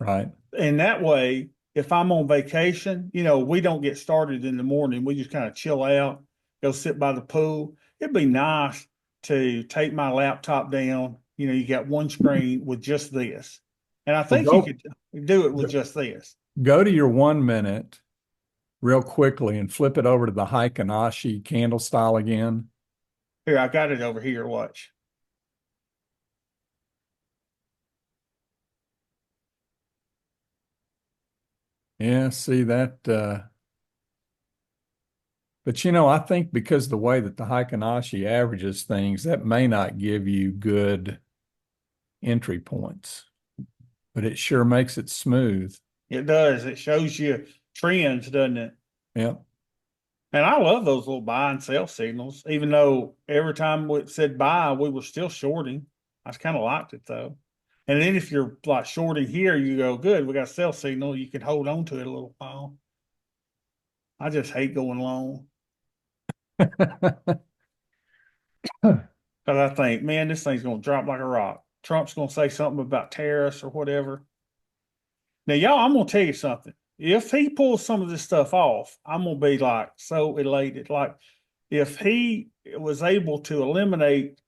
Right. And that way, if I'm on vacation, we don't get started in the morning. We just kind of chill out, go sit by the pool. It'd be nice to take my laptop down. You got one screen with just this. And I think you could do it with just this. Go to your 1 minute real quickly and flip it over to the Heikin-Ashi candle style again. Here, I got it over here. Watch. Yeah, see that. But I think because the way that the Heikin-Ashi averages things, that may not give you good entry points, but it sure makes it smooth. It does. It shows you trends, doesn't it? Yeah. And I love those little buy and sell signals, even though every time it said buy, we were still shorting. I kind of liked it though. And then if you're like shorting here, you go, good, we got a sell signal. You can hold on to it a little while. I just hate going long. Because I think, man, this thing's going to drop like a rock. Trump's going to say something about tariffs or whatever. Now, y'all, I'm gonna tell you something. If he pulls some of this stuff off, I'm gonna be like so elated. Like if he was able to eliminate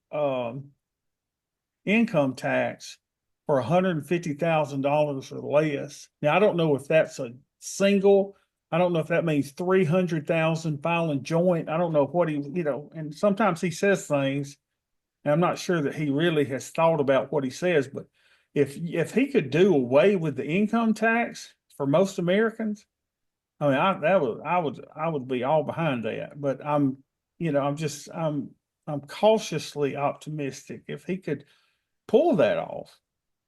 income tax for $150,000 or less. Now, I don't know if that's a single. I don't know if that means 300,000 filing joint. I don't know what he, and sometimes he says things, and I'm not sure that he really has thought about what he says, but if he could do away with the income tax for most Americans, I mean, I would be all behind that. But I'm cautiously optimistic. If he could pull that off,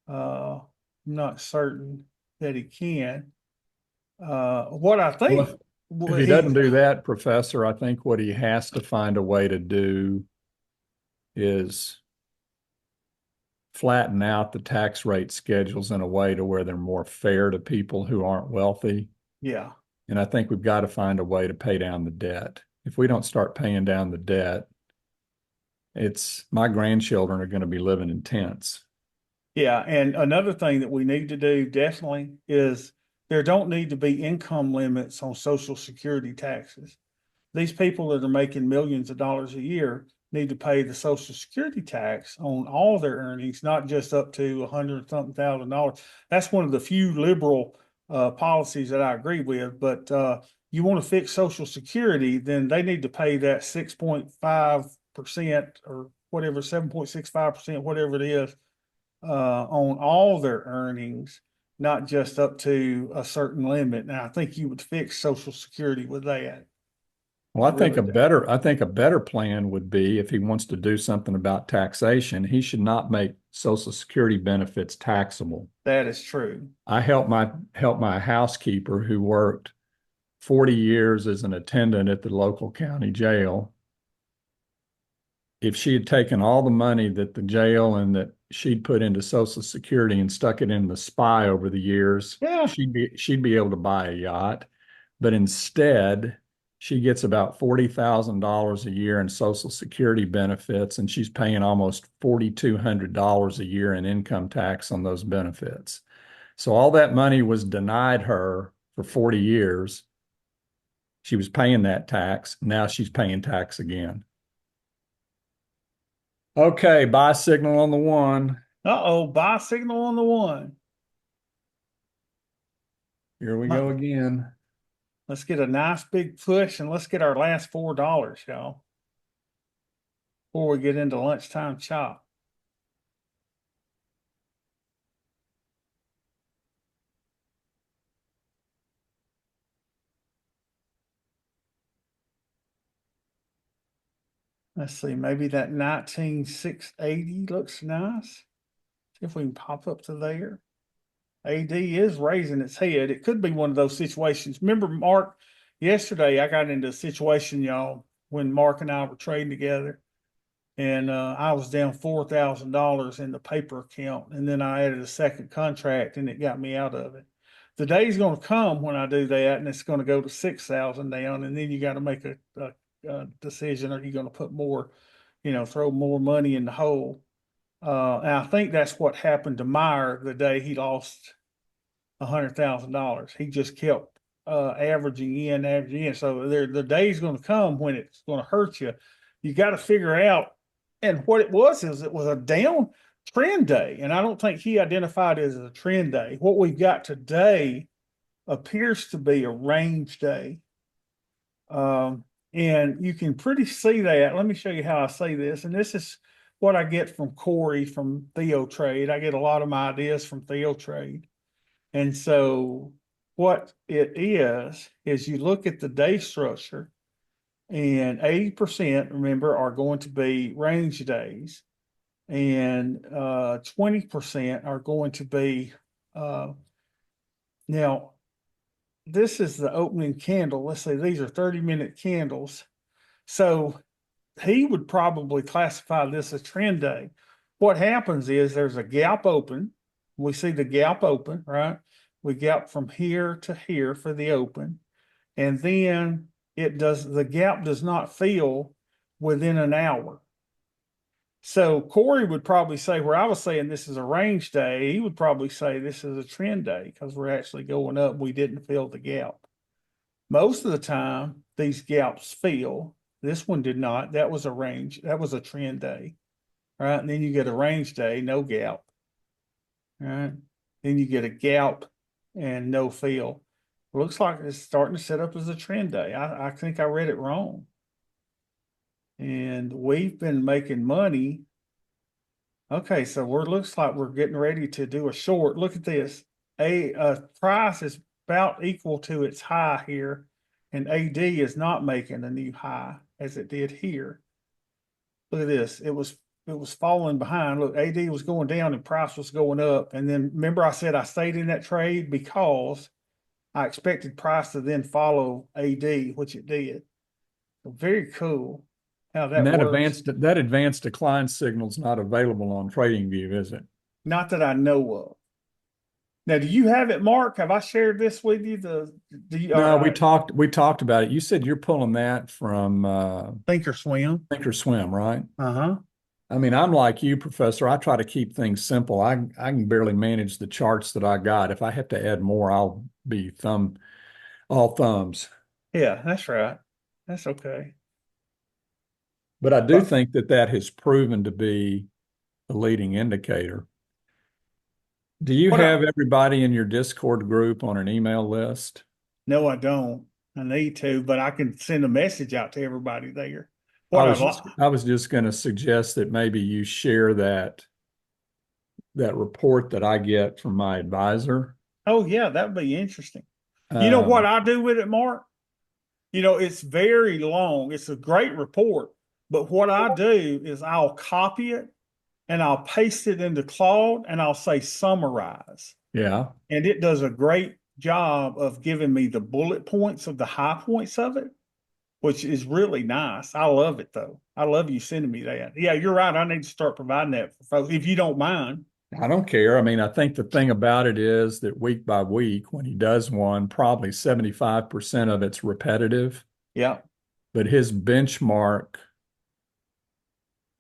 I'm not certain that he can. What I think If he doesn't do that, Professor, I think what he has to find a way to do is flatten out the tax rate schedules in a way to where they're more fair to people who aren't wealthy. Yeah. And I think we've got to find a way to pay down the debt. If we don't start paying down the debt, my grandchildren are going to be living in tents. Yeah, and another thing that we need to do definitely is there don't need to be income limits on Social Security taxes. These people that are making millions of dollars a year need to pay the Social Security tax on all their earnings, not just up to $100-something thousand. That's one of the few liberal policies that I agree with. But you want to fix Social Security, then they need to pay that 6.5% or whatever, 7.65%, whatever it is, on all their earnings, not just up to a certain limit. Now, I think you would fix Social Security with that. Well, I think a better plan would be if he wants to do something about taxation, he should not make Social Security benefits taxable. That is true. I helped my housekeeper who worked 40 years as an attendant at the local county jail. If she had taken all the money that the jail and that she'd put into Social Security and stuck it in the SPY over the years, Yeah. she'd be able to buy a yacht. But instead, she gets about $40,000 a year in Social Security benefits, and she's paying almost $4,200 a year in income tax on those benefits. So all that money was denied her for 40 years. She was paying that tax. Now she's paying tax again. Okay, buy signal on the one. Uh-oh, buy signal on the one. Here we go again. Let's get a nice big push and let's get our last $4, y'all, before we get into lunchtime chop. Let's see, maybe that 19,680 looks nice. See if we can pop up to there. AD is raising its head. It could be one of those situations. Remember, Mark, yesterday I got into a situation, y'all, when Mark and I were trading together, and I was down $4,000 in the paper account, and then I added a second contract, and it got me out of it. The day's going to come when I do that, and it's going to go to 6,000 down, and then you got to make a decision: are you going to put more, throw more money in the hole? And I think that's what happened to Meyer the day he lost $100,000. He just kept averaging in. So the day's going to come when it's going to hurt you. You got to figure out. And what it was is it was a down trend day, and I don't think he identified it as a trend day. What we've got today appears to be a range day. And you can pretty see that. Let me show you how I see this. And this is what I get from Corey from TheoTrade. I get a lot of my ideas from TheoTrade. And so what it is you look at the day structure, and 80%, remember, are going to be range days, and 20% are going to be now this is the opening candle. Let's say these are 30-minute candles. So he would probably classify this as trend day. What happens is there's a gap open. We see the gap open, right? We gap from here to here for the open. And then the gap does not fill within an hour. So Corey would probably say where I was saying this is a range day, he would probably say this is a trend day because we're actually going up. We didn't fill the gap. Most of the time, these gaps fill. This one did not. That was a range. That was a trend day. All right. And then you get a range day, no gap. All right. Then you get a gap and no fill. Looks like it's starting to set up as a trend day. I think I read it wrong. And we've been making money. Okay, so looks like we're getting ready to do a short. Look at this. A price is about equal to its high here, and AD is not making a new high as it did here. Look at this. It was falling behind. Look, AD was going down and price was going up. And then remember I said I stayed in that trade because I expected price to then follow AD, which it did. So very cool how And that works. that advanced decline signal is not available on TradingView, is it? Not that I know of. Now, do you have it, Mark? Have I shared this with you? No, we talked about it. You said you're pulling that from Thinkorswim? Thinkorswim, right? Uh-huh. I mean, I'm like you, Professor. I try to keep things simple. I can barely manage the charts that I got. If I have to add more, I'll be all thumbs. Yeah, that's right. That's okay. But I do But think that has proven to be a leading indicator. Do you what I have everybody in your Discord group on an email list? no, I don't. I need to, but I can send a message out to everybody there. What I'd like. I was just going to suggest that maybe you share that report that I get from my advisor. Oh, yeah, that would be interesting. You know what I do with it, Mark? It's very long. It's a great report, but what I do is I'll copy it and I'll paste it into Claude and I'll say summarize. Yeah. And it does a great job of giving me the bullet points of the high points of it, which is really nice. I love it though. I love you sending me that. Yeah, you're right. I need to start providing that for folks if you don't mind. I don't care. I mean, I think the thing about it is that week by week, when he does one, probably 75% of it's repetitive, Yeah. but his benchmark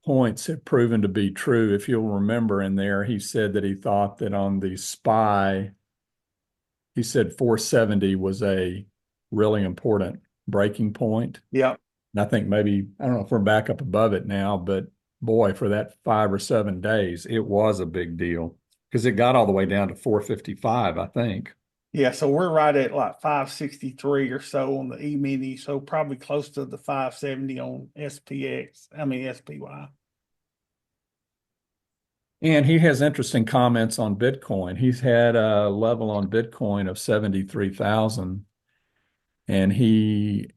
points have proven to be true. If you'll remember in there, he said that he thought that on the SPY, he said 470 was a really important breaking point. Yeah. And I think maybe, I don't know if we're back up above it now, but boy, for that 5 or 7 days, it was a big deal because it got all the way down to 455, I think. Yeah. So we're right at like 563 or so on the E-mini. So probably close to the 570 on SPY. And he has interesting comments on Bitcoin. He's had a level on Bitcoin of 73,000, and he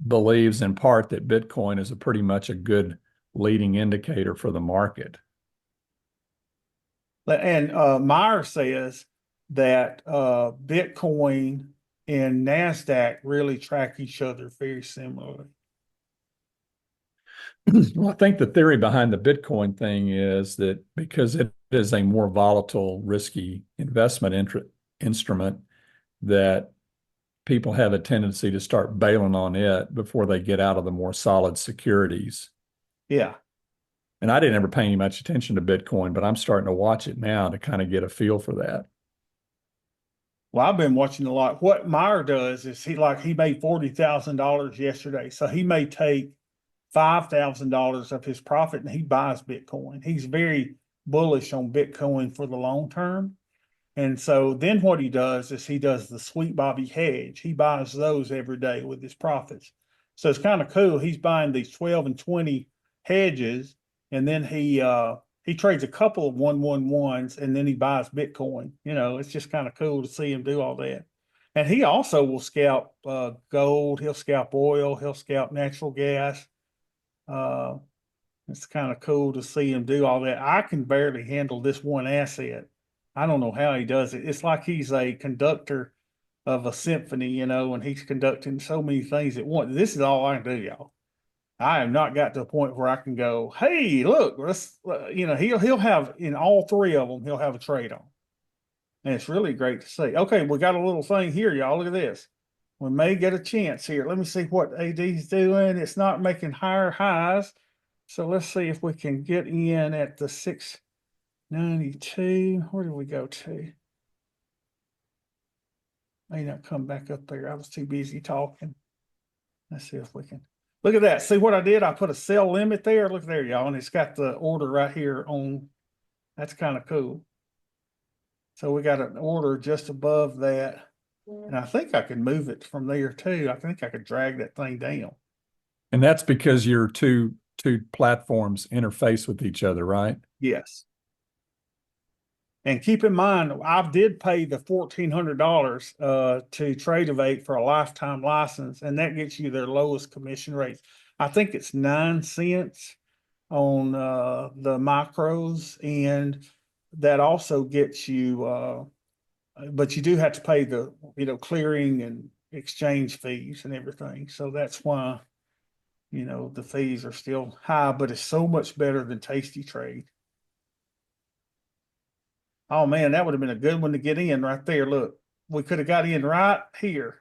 believes in part that Bitcoin is pretty much a good leading indicator for the market. And Meyer says that Bitcoin and NASDAQ really track each other very similarly. Well, I think the theory behind the Bitcoin thing is that because it is a more volatile, risky investment instrument, that people have a tendency to start bailing on it before they get out of the more solid securities. Yeah. And I didn't ever pay any much attention to Bitcoin, but I'm starting to watch it now to kind of get a feel for that. Well, I've been watching a lot. What Meyer does is he made $40,000 yesterday. So he may take $5,000 of his profit and he buys Bitcoin. He's very bullish on Bitcoin for the long term. And so then what he does is he does the Sweet Bobby hedge. He buys those every day with his profits. So it's kind of cool. He's buying these 12 and 20 hedges, and then he trades a couple of 111s, and then he buys Bitcoin. It's just kind of cool to see him do all that. And he also will scalp gold. He'll scalp oil. He'll scalp natural gas. It's kind of cool to see him do all that. I can barely handle this one asset. I don't know how he does it. It's like he's a conductor of a symphony, and he's conducting so many things at once. This is all I can do, y'all. I have not got to a point where I can go, hey, look, let's, he'll have in all three of them, he'll have a trade on. And it's really great to see. Okay, we got a little thing here, y'all. Look at this. We may get a chance here. Let me see what AD's doing. It's not making higher highs. So let's see if we can get in at the 692. Where did we go to? May not come back up there. I was too busy talking. Let's see if we can. Look at that. See what I did? I put a sell limit there. Look there, y'all. And it's got the order right here on. That's kind of cool. So we got an order just above that. And I think I can move it from there too. I think I could drag that thing down. And that's because your two platforms interface with each other, right? Yes. And keep in mind, I did pay the $1,400 to Tradeovate for a lifetime license, and that gets you their lowest commission rate. I think it's 9 cents on the micros, and that also gets you, but you do have to pay the clearing and exchange fees and everything. So that's why the fees are still high, but it's so much better than tastytrade. Oh man, that would have been a good one to get in right there. Look, we could have got in right here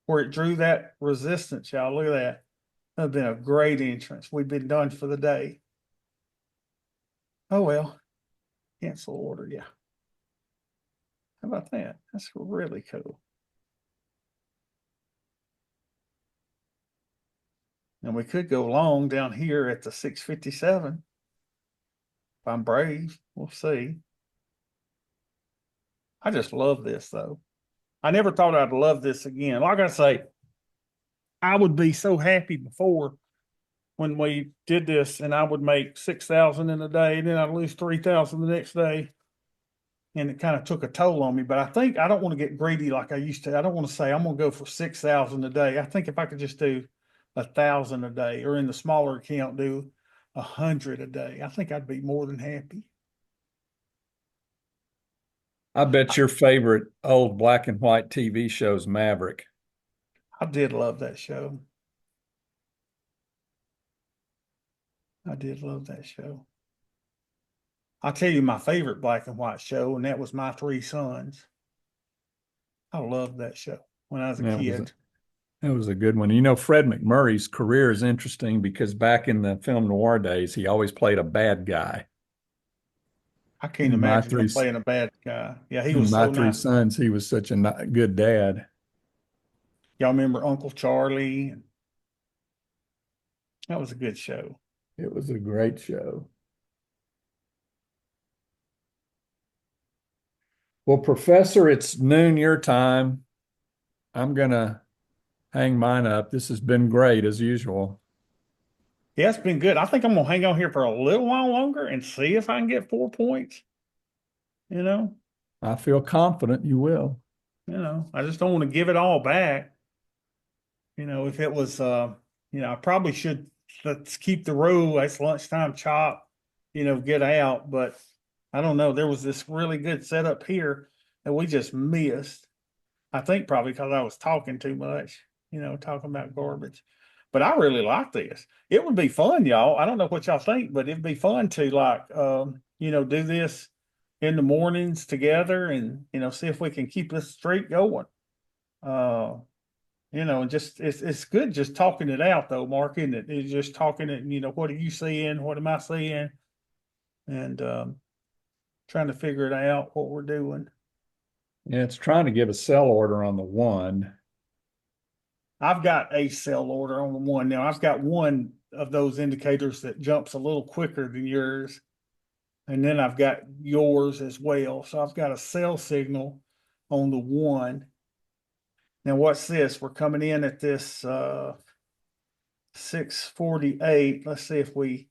where it drew that resistance, y'all. Look at that. That would have been a great entrance. We've been done for the day. Oh well, cancel order. Yeah. How about that? That's really cool. And we could go long down here at the 657. If I'm brave, we'll see. I just love this though. I never thought I'd love this again. Like I say, I would be so happy before when we did this and I would make 6,000 in a day, and then I'd lose 3,000 the next day. And it kind of took a toll on me, but I think I don't want to get greedy like I used to. I don't want to say I'm going to go for 6,000 a day. I think if I could just do 1,000 a day, or in the smaller account, do 100 a day, I think I'd be more than happy. I bet your favorite old black and white TV show's Maverick. I did love that show. I did love that show. I'll tell you my favorite black and white show, and that was My Three Sons. I loved that show when I was a kid. That was a good one. You know, Fred McMurray's career is interesting because back in the film noir days, he always played a bad guy. I can't imagine him playing a bad guy. Yeah, he was My so Three nice. Sons, he was such a good dad. Y'all remember Uncle Charlie? That was a good show. It was a great show. Well, Professor, it's noon your time. I'm going to hang mine up. This has been great as usual. Yeah, it's been good. I think I'm gonna hang on here for a little while longer and see if I can get 4 points. You know, I feel confident you will. I just don't want to give it all back. If it was, I probably should let's keep the rule. It's lunchtime chop, get out. But I don't know. There was this really good setup here that we just missed. I think probably because I was talking too much, talking about garbage. But I really like this. It would be fun, y'all. I don't know what y'all think, but it'd be fun to do this in the mornings together and, see if we can keep this streak going. And just it's good just talking it out though, Mark, isn't it? It's just talking it, what are you seeing? What am I seeing? And trying to figure it out what we're doing. Yeah, it's trying to give a sell order on the one. I've got a sell order on the one now. I've got one of those indicators that jumps a little quicker than yours. And then I've got yours as well. So I've got a sell signal on the one. Now what's this? We're coming in at this 648. Let's see if we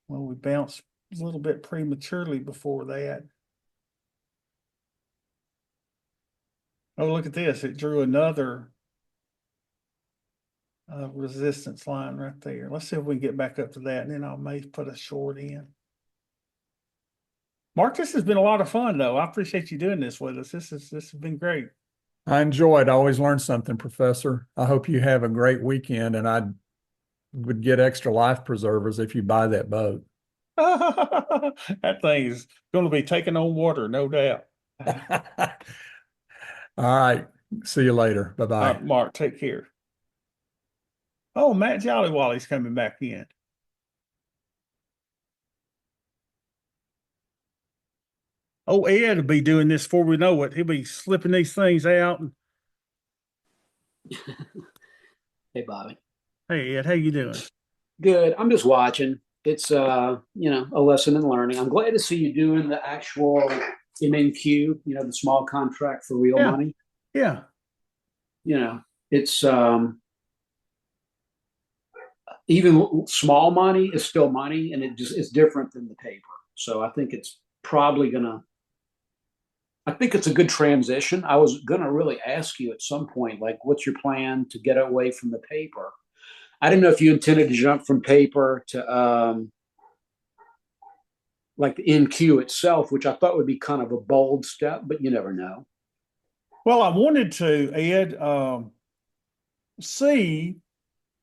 bounced a little bit prematurely before that. Oh, look at this. It drew another resistance line right there. Let's see if we can get back up to that, and then I may put a short in. Mark, this has been a lot of fun, though. I appreciate you doing this with us. This has been great. I enjoyed. I always learn something, Professor. I hope you have a great weekend, and I would get extra life preservers if you buy that boat. That thing is going to be taking on water, no doubt. All right. See you later. Bye-bye. Mark, take care. Oh, Matt Jollywally's coming back in. Oh, Ed will be doing this before we know it. He'll be slipping these things out. And, Hey, Bobby. hey, Ed, how you doing? Good. I'm just watching. It's a lesson in learning. I'm glad to see you doing the actual MNQ, the small contract for real Yeah. money. Yeah. It's even small money is still money, and it's different than the paper. So I think it's probably I think it's a good transition. I was gonna really ask you at some point, like, what's your plan to get away from the paper? I didn't know if you intended to jump from paper to like the NQ itself, which I thought would be kind of a bold step, but you never know. Well, I wanted to, Ed, see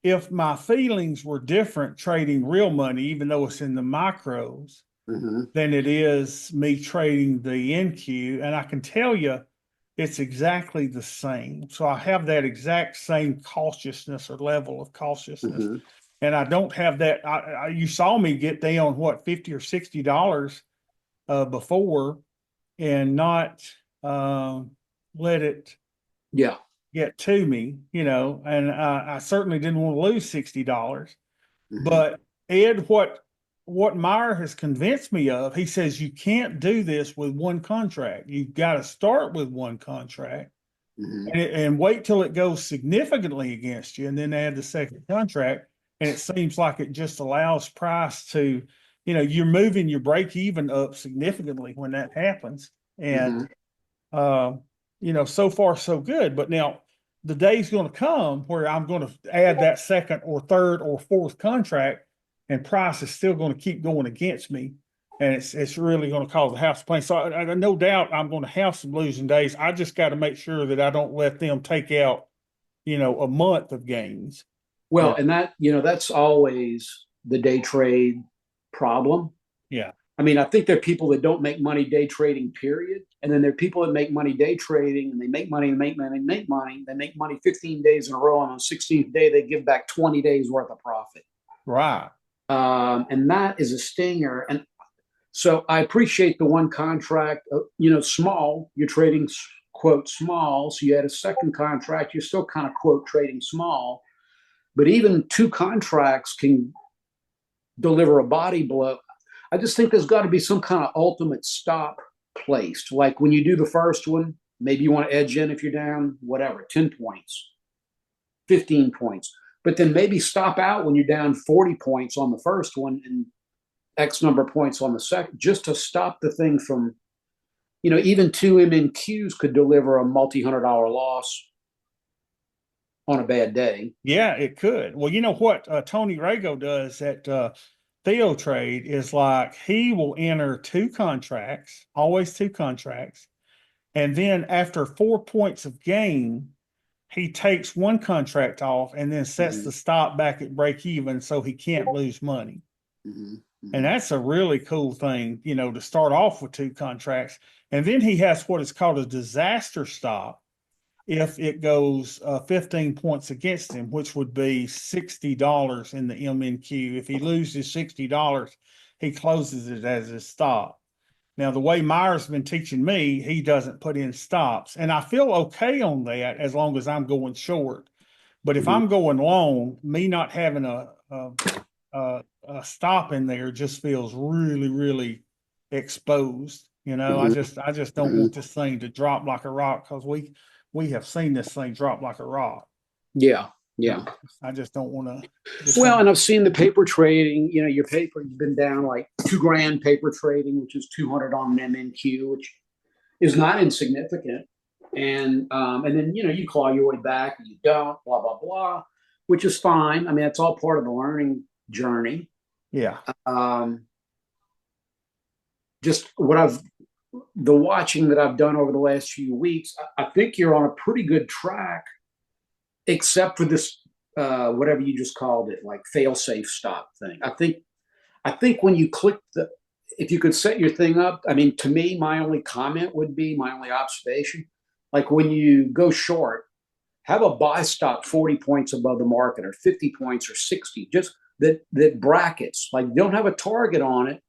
if my feelings were different trading real money, even though it's in the micros, than it is me trading the NQ. And I can tell you it's exactly the same. So I have that exact same cautiousness or level of cautiousness. And I don't have that. You saw me get down what, $50 or $60 before, and not let it Yeah. get to me, and I certainly didn't want to lose $60. But Ed, what Meyer has convinced me of, he says you can't do this with one contract. You've got to start with one contract and wait till it goes significantly against you, and then add the second contract. And it seems like it just allows price to, you're moving your break even up significantly when that happens. And so far so good. But now the day's going to come where I'm going to add that second or third or fourth contract, and price is still going to keep going against me, and it's really going to cause a house plane. So I no doubt I'm going to have some losing days. I just got to make sure that I don't let them take out, a month of gains. Well, and that's always the day trade problem. Yeah. I mean, I think there are people that don't make money day trading, period. And then there are people that make money day trading, and they make money and make money and make money. They make money 15 days in a row, and on the 16th day, they give back 20 days worth of profit. Right. And that is a stinger. And so I appreciate the one contract, small, you're trading, quote, small. So you had a second contract, you're still kind of, quote, trading small. But even two contracts can deliver a body blow. I just think there's got to be some kind of ultimate stop placed. Like when you do the first one, maybe you want to edge in if you're down, whatever, 10 points, 15 points. But then maybe stop out when you're down 40 points on the first one and X number of points on the second, just to stop the thing from, even two MNQs could deliver a multi-$100 loss on a bad day. Yeah, it could. Well, you know what Tony Rago does at Theo Trade is like he will enter two contracts, always two contracts. And then after 4 points of gain, he takes one contract off and then sets the stop back at break even so he can't lose money. And that's a really cool thing, to start off with two contracts. And then he has what is called a disaster stop if it goes 15 points against him, which would be $60 in the MNQ. If he loses $60, he closes it as a stop. Now, the way Meyer's been teaching me, he doesn't put in stops. And I feel okay on that as long as I'm going short. But if I'm going long, me not having a stop in there just feels really, really exposed. I just don't want this thing to drop like a rock, because we have seen this thing drop like a rock. Yeah. I just don't want to. Well, and I've seen the paper trading, your paper, you've been down like $2,000 paper trading, which is 200 on an MNQ, which is not insignificant. And then, you claw your way back and you don't, blah, blah, blah, which is fine. I mean, it's all part of the learning journey. Yeah. Just the watching that I've done over the last few weeks, I think you're on a pretty good track, except for this, whatever you just called it, like fail-safe stop thing. I think when you click if you could set your thing up, I mean, to me, my only comment would be, my only observation, like when you go short, have a buy stop 40 points above the market, or 50 points, or 60, just that brackets, like don't have a target on it,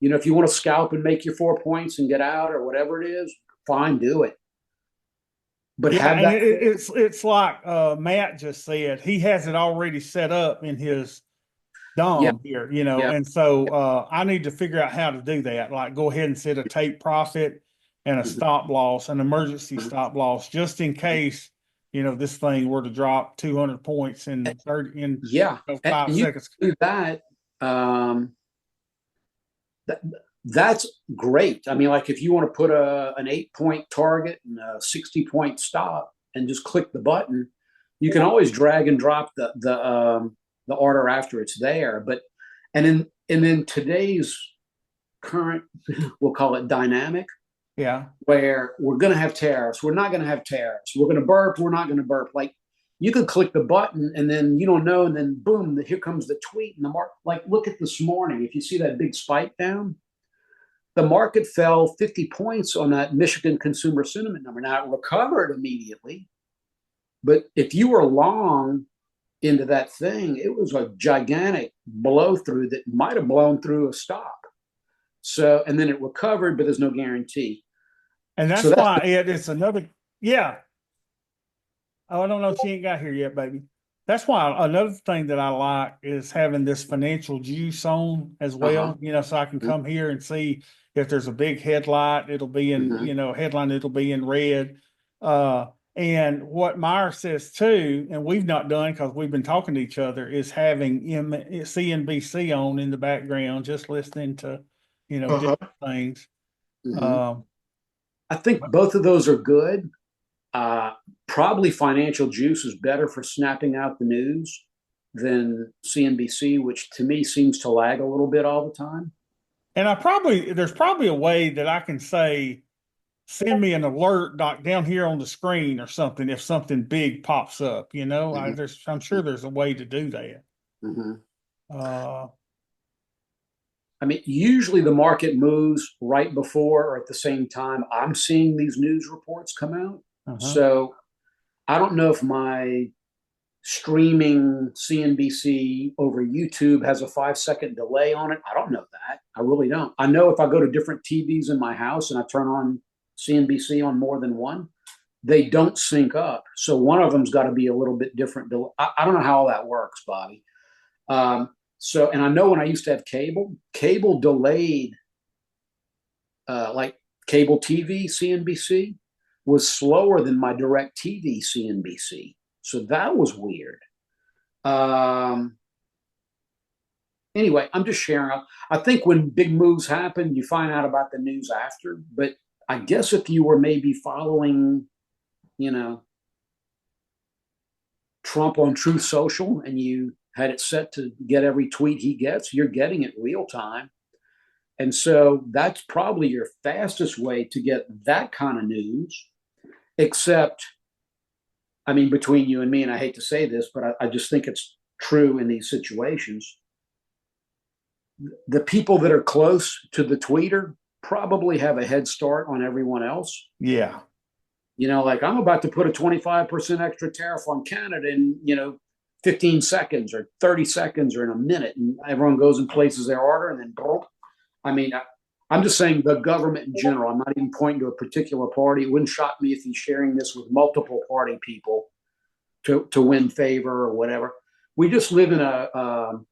You know, if you want to scalp and make your 4 points and get out or whatever it is, fine, do it. But Yeah, have and that. it's like Matt just said, he has it already set up in his Yeah, DOM here, you know, yeah. and so I need to figure out how to do that. Like go ahead and set a take profit and a Mhm. stop loss, an emergency Mhm. stop loss, just in case, you know, this thing were to drop 200 points in 30 in Yeah, and 5 seconds. you do that. Um, that that's great. I mean, like if you want to put an 8 point target and a 60 point stop, and just click the button, you can always drag and drop the order after it's there. But and in today's current, we'll call it dynamic, Yeah. where we're going to have tariffs, we're not going to have tariffs, we're going to burp, we're not going to burp. Like you could click the button and then you don't know, and then boom, here comes the tweet and the market. Like look at this morning, if you see that big spike down, the market fell 50 points on that Michigan consumer sentiment number. Now it recovered immediately, but if you were long into that thing, it was a gigantic blow through that might have blown through a stop. So, and then it recovered, but there's no guarantee. And So that's that's why it's another, yeah. Oh, I don't know if she ain't got here yet, baby. That's why another thing that I like is having this financial juice on as well, you know, so I can come here and see if there's a big headlight, it'll be in, you know, headline, it'll be in red. And what Meyer says too, and we've not done because we've been talking to each other, is having CNBC on in the background, just listening to, you know, different things. I think both of those are good. Probably Financial Juice is better for snapping out the news than CNBC, which to me seems to lag a little bit all the time. And there's probably a way that I can say, send me an alert down here on the screen or something if something big pops up, you know, I'm sure there's a way to do that. Mm-hmm. Uh, I mean, usually the market moves right before or at the same time I'm seeing these news reports come out. So I don't know if my streaming CNBC over YouTube has a 5 second delay on it. I don't know that. I really don't. I know if I go to different TVs in my house and I turn on CNBC on more than one, they don't sync up. So one of them's got to be a little bit different. I don't know how all that works, Bobby. So, and I know when I used to have cable delayed, like cable TV CNBC was slower than my direct TV CNBC. So that was weird. Anyway, I'm just sharing. I think when big moves happen, you find out about the news after. But I guess if you were maybe following, you know, Trump on Truth Social and you had it set to get every tweet he gets, you're getting it real time. And so that's probably your fastest way to get that kind of news, except, I mean, between you and me, and I hate to say this, but I just think it's true in these situations. The people that are close to the tweeter probably have a head start on everyone else. yeah. You know, like I'm about to put a 25% extra tariff on Canada in, 15 seconds or 30 seconds or in a minute. And everyone goes and places their order and then, I mean, I'm just saying the government in general. I'm not even pointing to a particular party. It wouldn't shock me if he's sharing this with multiple party people to win favor or whatever. We just live in all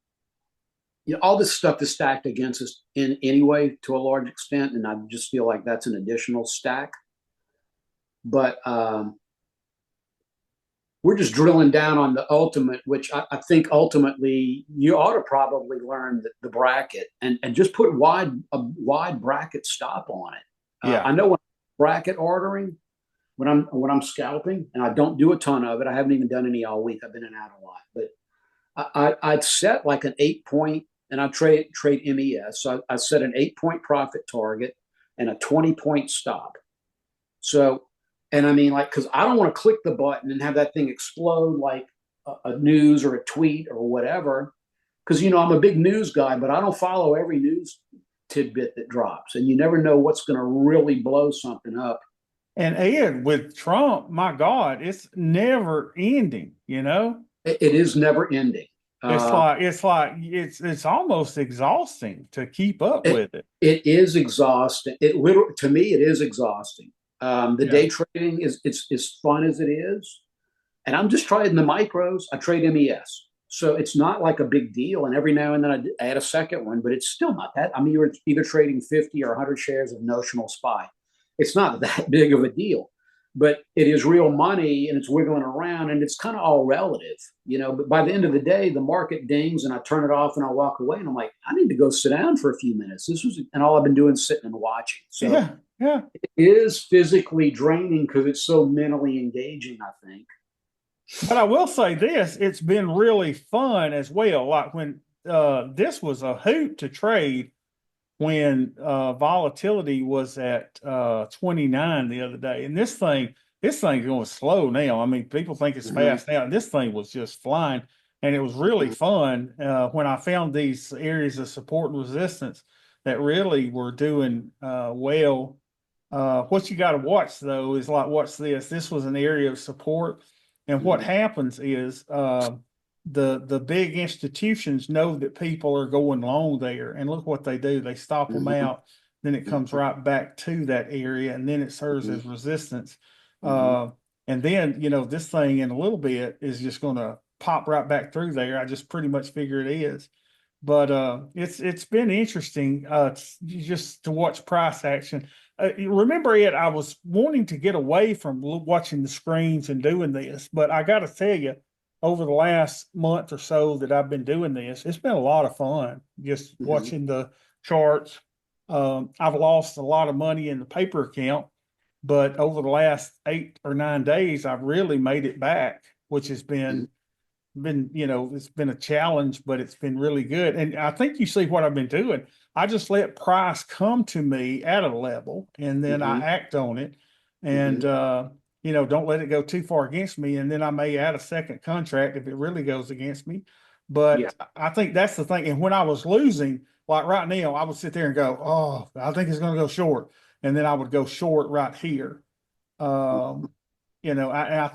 this stuff is stacked against us in anyway to a large extent, and I just feel like that's an additional stack. But we're just drilling down on the ultimate, which I think ultimately you ought to probably learn the bracket and just put a wide bracket stop on it. Yeah. I know when bracket ordering, when I'm scalping, and I don't do a ton of it. I haven't even done any all week. I've been in and out a lot, but I'd set like an 8 point, and I trade MES. So I set an 8 point profit target and a 20 point stop. So, and I mean, like, because I don't want to click the button and have that thing explode like a news or a tweet or whatever. Because, I'm a big news guy, but I don't follow every news tidbit that drops. And you never know what's going to really blow something up. And Ed, with Trump, my God, it's never ending, It is never ending. It's almost exhausting to keep up It, with it. it is exhausting. To me, it is exhausting. The Yeah. day trading is it's as fun as it is, and I'm just trading the micros. I trade MES, so it's not like a big deal. And every now and then I add a second one, but it's still not that. I mean, you're either trading 50 or 100 shares of notional SPY. It's not that big of a deal, but it is real money and it's wiggling around and it's kind of all relative, But by the end of the day, the market dings and I turn it off and I walk away and I'm like, I need to go sit down for a few minutes. And all I've been doing is sitting and watching. So Yeah. it is physically draining because it's so mentally engaging, I think. But I will say this, it's been really fun as well. Like when this was a hoot to trade when volatility was at 29 the other day. And this thing's going slow now. I mean, people think it's fast now. And this thing was just flying. And it was really fun when I found these areas of support and resistance that really were doing well. What you got to watch though is like, watch this. This was an area of support. And what happens is the big institutions know that people are going long there, and look what they do. They stop them out, then it comes right back to that area, and then it serves as resistance. And then, this thing in a little bit is just going to pop right back through there. I just pretty much figure it is. But it's been interesting just to watch price action. Remember it, I was wanting to get away from watching the screens and doing this, but I got to tell you, over the last month or so that I've been doing this, it's been a lot of fun just watching the charts. I've lost a lot of money in the paper account, but over the last 8 or 9 days, I've really made it back, which has been it's been a challenge, but it's been really good. And I think you see what I've been doing. I just let price come to me at a level and then I act on it and, don't let it go too far against me. And then I may add a second contract if it really goes against me. But I think that's the thing. And when I was losing, like right now, I would sit there and go, oh, I think it's going to go short. And then I would go short right here. I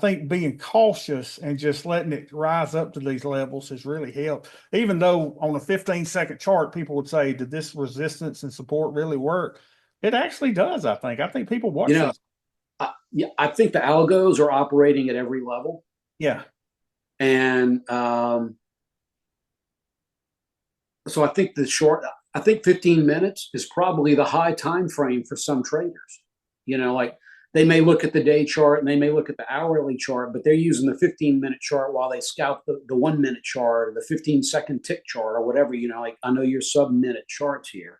think being cautious and just letting it rise up to these levels has really helped. Even though on a 15-second chart, people would say, did this resistance and support really work? It actually does, I think. I think people watch these. I think the algos are operating at every level. Yeah. And so I think 15 minutes is probably the high time frame for some traders. Like they may look at the day chart and they may look at the hourly chart, but they're using the 15-minute chart while they scout the 1 minute chart or the 15-second tick chart or whatever, like I know your sub-minute charts here.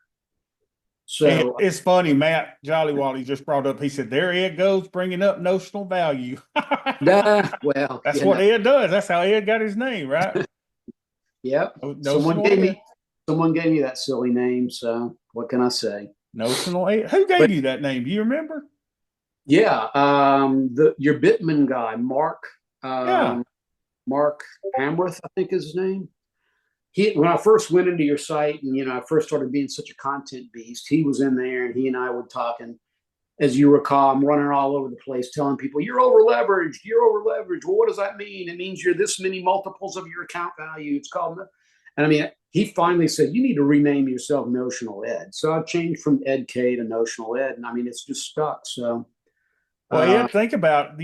So it's funny, Matt Jolly Wally just brought up, he said, there Ed goes bringing up notional value. Well, that's what Ed does. That's how Ed got his name, right? Yep. Someone gave me that silly name. So what can I say? Notional Ed. Who gave you that name? Do you remember? Yeah. Your Bitman guy, Mark Hamworth, I think is his name. When I first went into your site and, I first started being such a content beast, he was in there and he and I would talk. And as you recall, I'm running all over the place telling people, you're over leveraged. Well, what does that mean? It means you're this many multiples of your account value. It's called, and I mean, he finally said, you need to rename yourself Notional Ed. So I've changed from Ed K to Notional Ed. And I mean, it's just stuck. So. Well, Ed, think about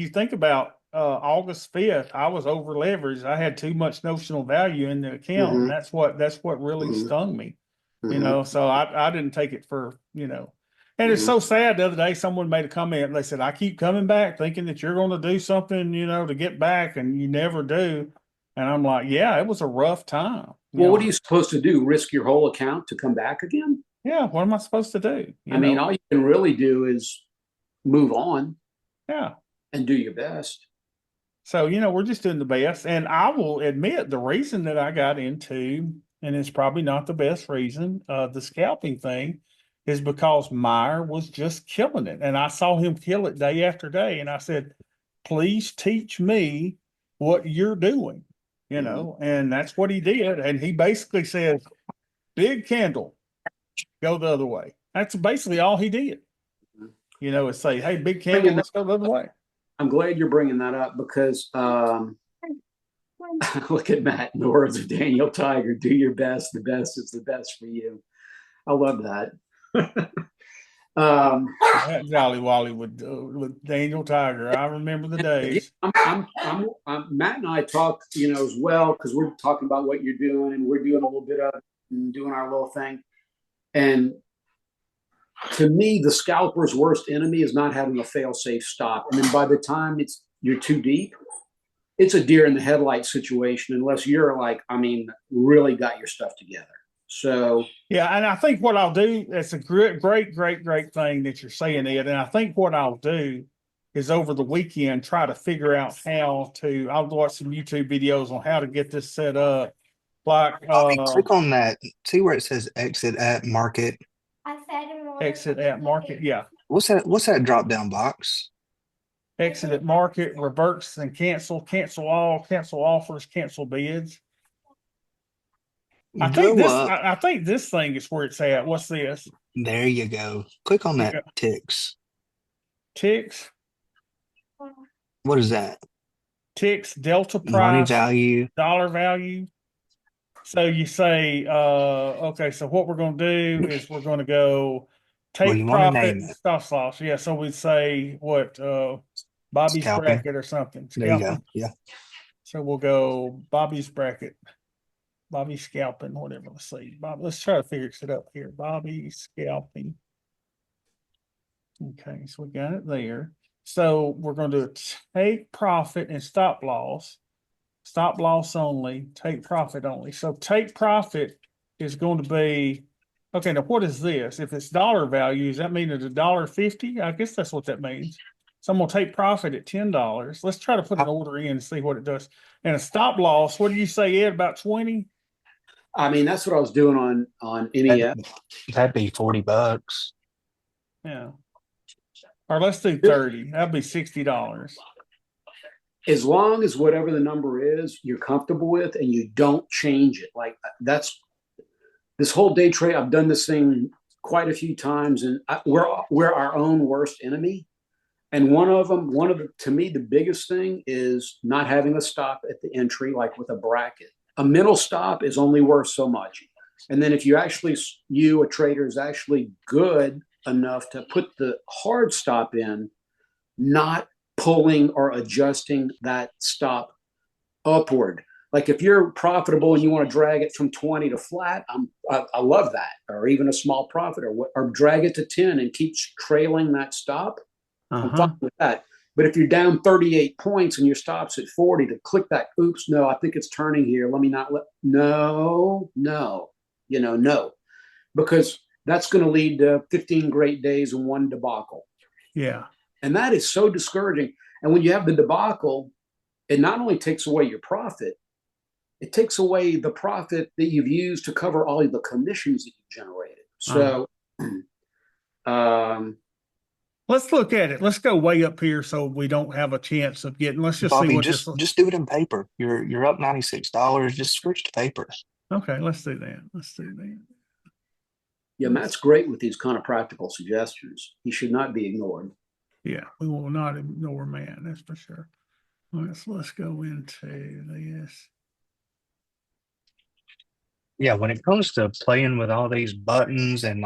August 5th, I was over leveraged. I had too much notional value in the account, and that's what really stung me. So I didn't take it for, and it's so sad. The other day, someone made a comment. They said, I keep coming back thinking that you're going to do something, to get back, and you never do. And I'm like, yeah, it was a rough time. Well, what are you supposed to do? Risk your whole account to come back again? Yeah. What am I supposed to do? I mean, all you can really do is move on. Yeah. And do your best. So, we're just doing the best. And I will admit the reason that I got into, and it's probably not the best reason, the scalping thing is because Meyer was just killing it. And I saw him kill it day after day. And I said, please teach me what you're doing, and that's what he did. And he basically said, big candle, go the other way. That's basically all he did. Is say, hey, big candle, let's go the other way. I'm glad you're bringing that up because Look at Matt. In the words of Daniel Tiger, do your best. The best is the best for you. I love that. That Jolly Wally with Daniel Tiger. I remember the Again, days. Matt and I talked, as well, because we're talking about what you're doing, and we're doing a little bit of and doing our little thing. And to me, the scalper's worst enemy is not having a fail-safe stop. And then by the time you're too deep, it's a deer in the headlight situation unless you're like, really got your stuff together. So Yeah, and I think what I'll do, it's a great thing that you're saying, Ed. And I think what I'll do is over the weekend try to figure out I'll watch some YouTube videos on how to get this set up. Like Bobby, click on that. See where it says exit at market. exit at market. Yeah. What's that? What's that drop down box? Exit at market, reverse and cancel all, cancel offers, cancel bids. I think Go up. I think this thing is where it's at. What's this? There you go. Click on that Yeah. ticks. Ticks, What is that? delta Money price, value. dollar value. So you say, okay, so what we're going to do is we're going to go Well, take you want to name profit, it. stop loss. Yeah. So we'd say what, Bobby's Scalping. bracket or something. There you go. Scalping. Yeah. So we'll go Bobby's bracket, Bobby scalping, whatever. Let's see. Let's try to figure it up here. Bobby scalping. Okay, so we got it there. So we're going to take profit and stop loss only, take profit only. So take profit is going to be, okay, now what is this? If it's dollar value, does that mean it's $1.50? I guess that's what that means. So I'm going to take profit at $10. Let's try to put an order in and see what it does. And a stop loss, what do you say, Ed, about 20? that's what I was doing on NEF. That'd be $40. Yeah. Or let's do 30. That'd be $60. As long as whatever the number is you're comfortable with and you don't change it. Like that's this whole day trade. I've done this thing quite a few times, and we're our own worst enemy. And to me, the biggest thing is not having a stop at the entry, like with a bracket. A middle stop is only worth so much. And then if a trader is actually good enough to put the hard stop in, not pulling or adjusting that stop upward. Like if you're profitable and you want to drag it from 20 to flat, I love that. Or even a small profit, or drag it to 10 and keep trailing that stop. I'm fine with that. But if you're down 38 points and your stop's at 40, to click that, oops, no, I think it's turning here. Let me not no, because that's going to lead to 15 great days and one debacle. Yeah. And that is so discouraging. And when you have the debacle, it not only takes away your profit, it takes away the profit that you've used to cover all of the commissions that you generated. So, let's look at it. Let's go way up here so we don't have a chance of getting. Let's just Bobby, see what just do it in paper. You're up $96. Just switch to paper. Okay, let's do that. Yeah, Matt's great with these kind of practical suggestions. He should not be ignored. Yeah, we will not ignore Matt, that's for sure. All right, so let's go into this. Yeah, when it comes to playing with all these buttons and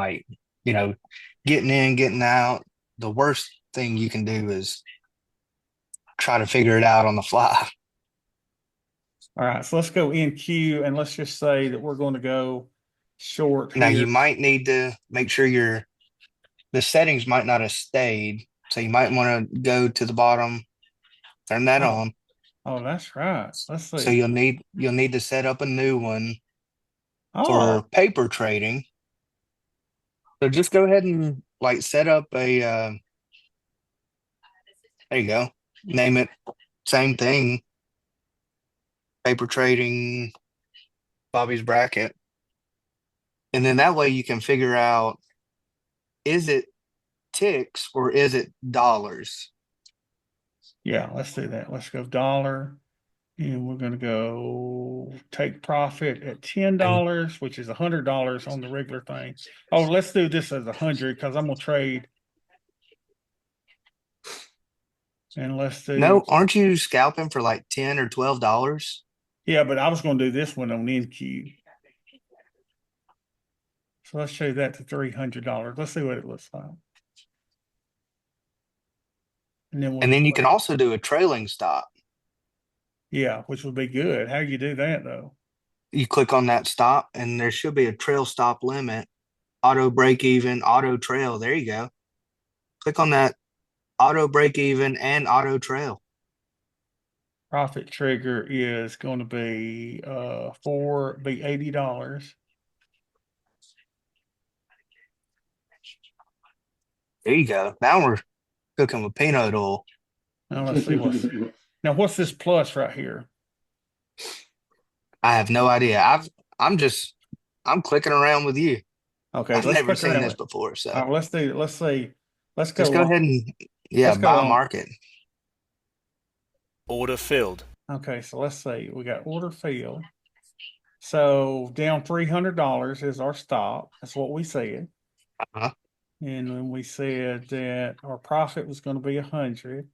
getting in, getting out, the worst thing you can do is try to figure it out on the fly. All right, so let's go in Q and let's just say that we're going to go short Now here. you might need to make sure the settings might not have stayed. So you might want to go to the bottom, turn that on. Oh, that's right. Let's see. So you'll need to set up a new one for paper trading. So just go ahead and set up a there you go. Name it same thing. Paper trading, Bobby's bracket. And then that way you can figure out, is it ticks or is it dollars? Yeah, let's do that. Let's go dollar. And we're going to go take profit at $10, which is $100 on the regular thing. Oh, let's do this as 100 because I'm going to trade. And let's do. No, aren't you scalping for like $10 or $12? Yeah, but I was going to do this one on NQ. So let's show that to $300. Let's see what it looks like. And then And then you can also do a trailing stop. yeah, which would be good. How do you do that though? You click on that stop, and there should be a trail stop limit, auto break even, auto trail. There you go. Click on that auto break even and auto trail. Profit trigger is going to be $80. There you go. Now we're cooking with peanut oil. Now let's see what's this plus right here? I have no idea. I'm clicking around with you. Okay, I've let's never click seen around this it. before. So All right, let's see. Let's just go ahead and buy on. market. Order filled. Okay, so let's see. We got order filled. So down $300 is our stop. That's what we said. Uh-huh. And then we said that our profit was going to be 100.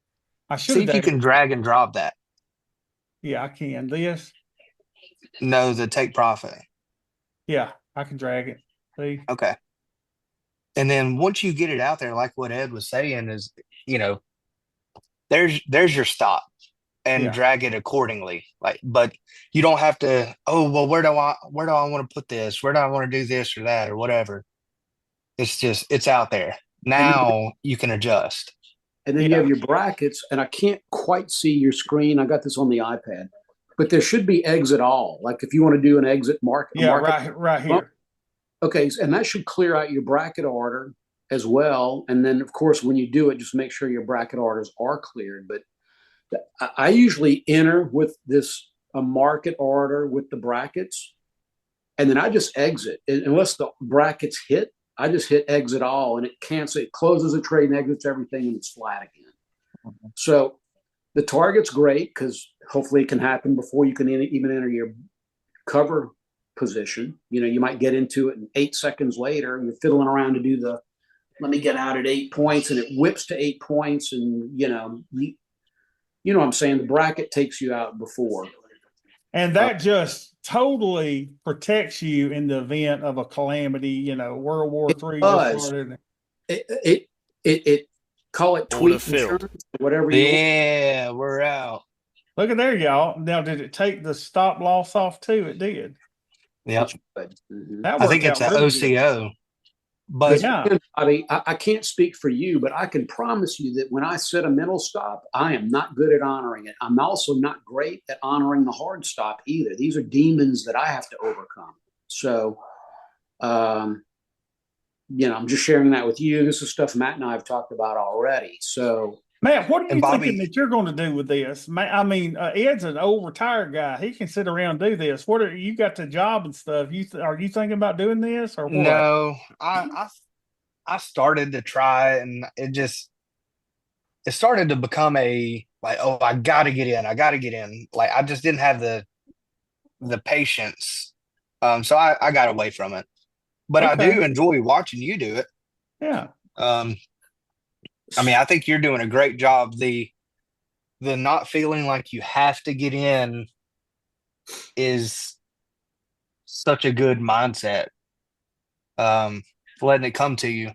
I should See have if you done. can drag and drop that. Yeah, I can. This. No, the take profit. Yeah, I can drag it. See? Okay. And then once you get it out there, like what Ed was saying, is there's your stop, and Yeah. drag it accordingly. Like, but you don't have to, oh well, where do I want to put this? Where do I want to do this or that or whatever? It's out there. Now you can adjust. And then you have your brackets, and I can't quite see your screen. I got this on the iPad, but there should be exit all. Like if you want to do an exit market. Yeah, right here. Okay, and that should clear out your bracket order as well. And then, of course, when you do it, just make sure your bracket orders are cleared. But I usually enter with a market order with the brackets, and then I just exit. Unless the brackets hit, I just hit exit all, and it cancels. It closes the trade and exits everything, and it's flat again. Mm-hmm. So the target's great because hopefully it can happen before you can even enter your cover position. You might get into it, and 8 seconds later, you're fiddling around to do let me get out at 8 points, and it whips to 8 points, and you know what I'm saying? The bracket takes you out before. And that just totally protects you in the event of a calamity, World War III just started. It call it tweet insurance, whatever you want. Yeah, we're out. Look at there, y'all. Now, did it take the stop loss off too? It did. Yep. Mm-hmm. I think it's an OCO. Good. But yeah, I can't speak for you, but I can promise you that when I set a mental stop, I am not good at honoring it. I'm also not great at honoring the hard stop either. These are demons that I have to overcome. So, I'm just sharing that with you. This is stuff Matt and I have talked about already. So, Matt, what are you thinking that you're going to do with this? I mean, Ed's an old retired guy. He can sit around and do this. What you got the job and stuff? Are you thinking about doing this or what? No, I started to try, and it started to become oh, I got to get in. Like I just didn't have the patience. So I got away from it. But okay. I do enjoy watching you do it. Yeah. I mean, I think you're doing a great job. The not feeling like you have to get in is such a good mindset. Letting it come to you.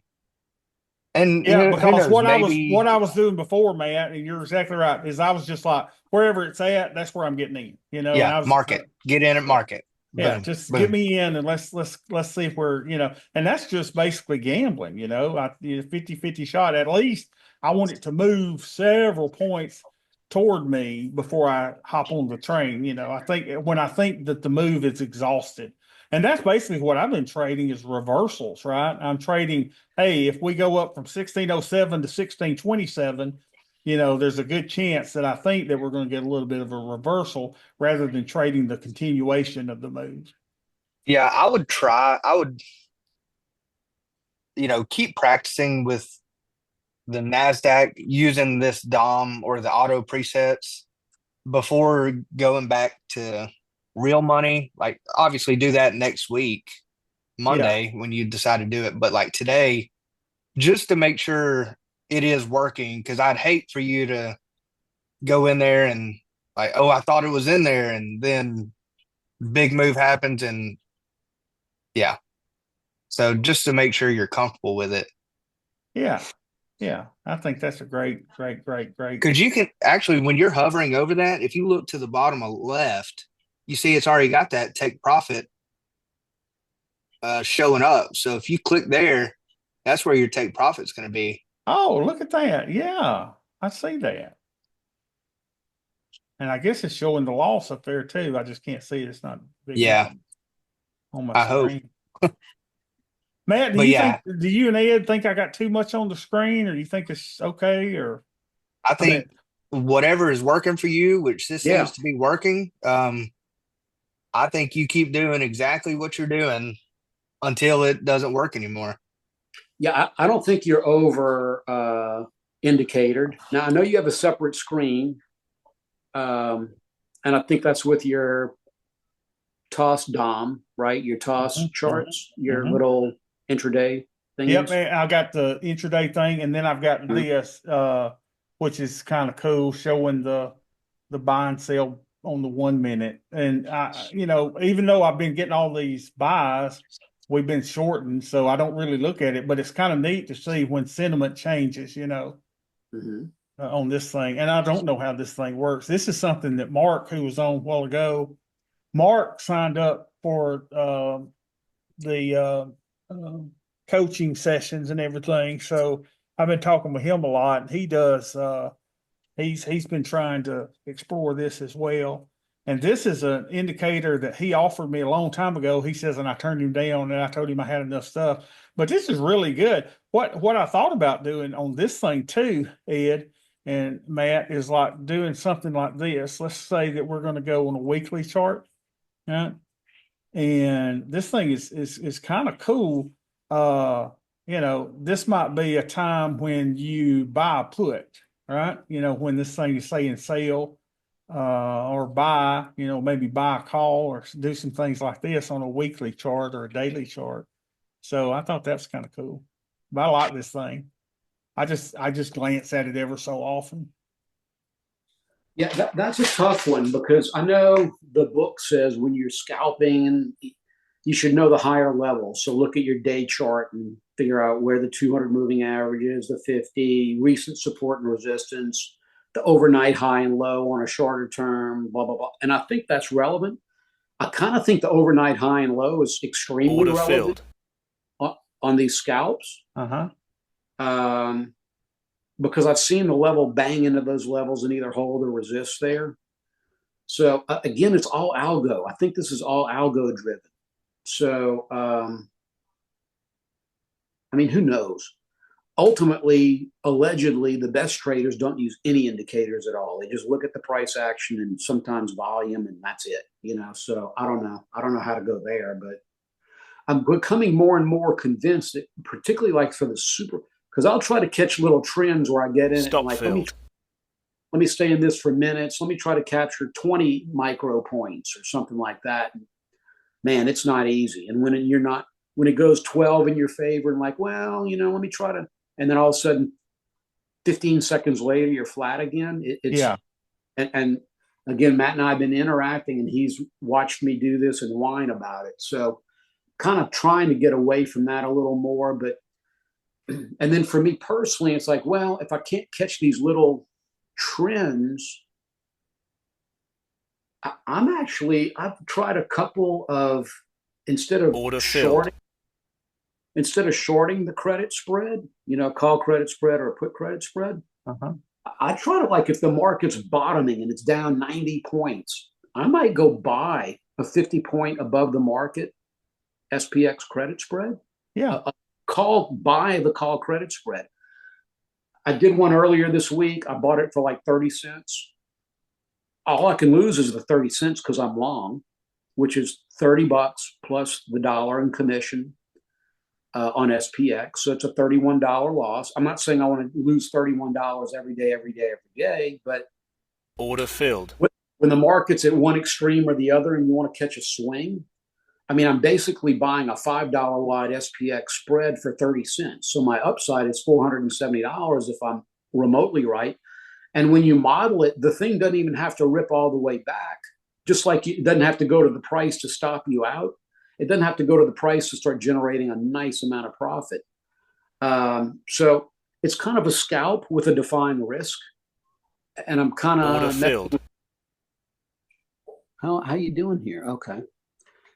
And yeah, because what I was doing before, Matt, and you're exactly right, is I was just like, wherever it's at, that's where I'm getting in. Yeah, and I was market. Get in at market. Yeah, boom, just boom. Get me in, and let's see if we're, and that's just basically gambling, 50-50 shot. At least I want it to move several points toward me before I hop on the train. I think that the move is exhausted. And that's basically what I've been trading is reversals, right? I'm trading, hey, if we go up from 1607 to 1627, there's a good chance that I think that we're going to get a little bit of a reversal rather than trading the continuation of the move. Yeah, I would keep practicing with the NASDAQ using this DOM or the auto presets before going back to real money. Like obviously do that next week, Monday, when you decide to do it. But like today, just to make sure it is working, because I'd hate for you to go in there and Like, oh, I thought it was in there, and then big move happens, and yeah. So just to make sure you're comfortable with it, Yeah. Yeah. I think that's a great. because you can actually, when you're hovering over that, if you look to the bottom of left, you see it's already got that take profit showing up. So if you click there, that's where your take profit's going to be. Oh, look at that. Yeah. I see that. And I guess it's showing the loss up there too. I just can't see it. It's not big enough Yeah, on my I hope. screen. Matt, But yeah, do you and Ed think I got too much on the screen, or do you think it's okay? Or I I mean, think whatever is working for you, which this Yeah. seems to be working, I think you keep doing exactly what you're doing until it doesn't work anymore. Yeah, I don't think you're over indicated. Now, I know you have a separate screen, and I think that's with your toss DOM, right? Your toss charts, your little intraday yep, thingies. man, I got the intraday thing, and then I've got this, which is kind of cool, showing the buy and sell on the 1 minute. And even though I've been getting all these buys, we've been shorting, so I don't really look at it. But it's kind of neat to see when sentiment changes, Mm-hmm. on this thing. And I don't know how this thing works. This is something that Mark, who was on a while ago, Mark signed up for the coaching sessions and everything. So I've been talking with him a lot, and he does. He's been trying to explore this as well. And this is an indicator that he offered me a long time ago. He says, and I turned him down, and I told him I had enough stuff. But this is really good. What I thought about doing on this thing too, Ed and Matt, is like doing something like this. Let's say that we're going to go on a weekly chart, right? And this thing is kind of cool. This might be a time when you buy a put, right? When this thing is saying sale, or buy, maybe buy a call or do some things like this on a weekly chart or a daily chart. So I thought that's kind of cool. But I like this thing. I just glance at it ever so often. Yeah, that's a tough one because I know the book says when you're scalping, you should know the higher levels. So look at your day chart and figure out where the 200 moving average is, the 50, recent support and resistance, the overnight high and low on a shorter term, blah, blah, blah. And I think that's relevant. I kind of think the overnight high and low is extremely Order relevant filled. on these scalps. Uh-huh. Because I've seen the level bang into those levels and either hold or resist there. So again, it's all algo. I think this is all algo driven. So, who knows? Ultimately, allegedly, the best traders don't use any indicators at all. They just look at the price action and sometimes volume, and that's it. So I don't know. I don't know how to go there, but I'm becoming more and more convinced that, particularly like for the super, because I'll try to catch little trends where I get in it and Stop like, filled. let me stay in this for minutes. Let me try to capture 20 micro points or something like that. Man, it's not easy. And when it goes 12 in your favor and like, well, let me try to, and then all of a sudden 15 seconds later, you're flat again. Yeah. And again, Matt and I have been interacting and he's watched me do this and whine about it. So kind of trying to get away from that a little more. But, and then for me personally, it's like, well, if I can't catch these little trends, I've tried a couple of, instead of Order filled. shorting the credit spread, call credit spread or put credit spread. Uh-huh. I try to, like, if the market's bottoming and it's down 90 points, I might go buy a 50 point above the market SPX credit spread. Yeah. Buy the call credit spread. I did one earlier this week. I bought it for like 30 cents. All I can lose is the 30 cents because I'm long, which is $30 plus the dollar in commission on SPX. So it's a $31 loss. I'm not saying I want to lose $31 every day, but Order filled. when the market's at one extreme or the other and you want to catch a swing, I'm basically buying a $5 wide SPX spread for 30 cents. So my upside is $470 if I'm remotely right. And when you model it, the thing doesn't even have to rip all the way back. Just like it doesn't have to go to the price to stop you out. It doesn't have to go to the price to start generating a nice amount of profit. So it's kind of a scalp with a defined risk. And I'm kind Order of filled. how you doing here? Okay.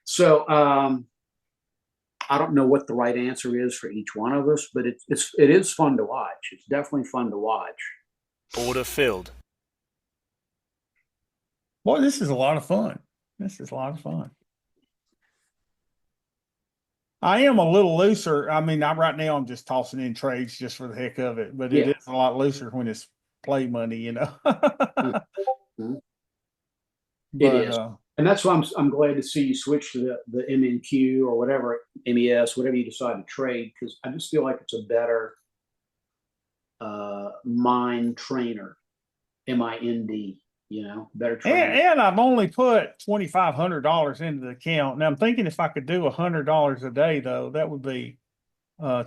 So I don't know what the right answer is for each one of us, but it is fun to watch. It's definitely fun to watch. Order filled. Boy, this is a lot of fun. This is a lot of fun. I am a little looser. I mean, right now I'm just tossing in trades just for the heck of it, but it Yeah. is a lot looser when it's play money, you know. Mhm. But It is. And that's why I'm glad to see you switch to the MNQ or whatever, MES, whatever you decide to trade, because I just feel like it's a better mind trainer, MIND, better trainer. and I've only put $2,500 into the account. Now I'm thinking if I could do $100 a day, though, that would be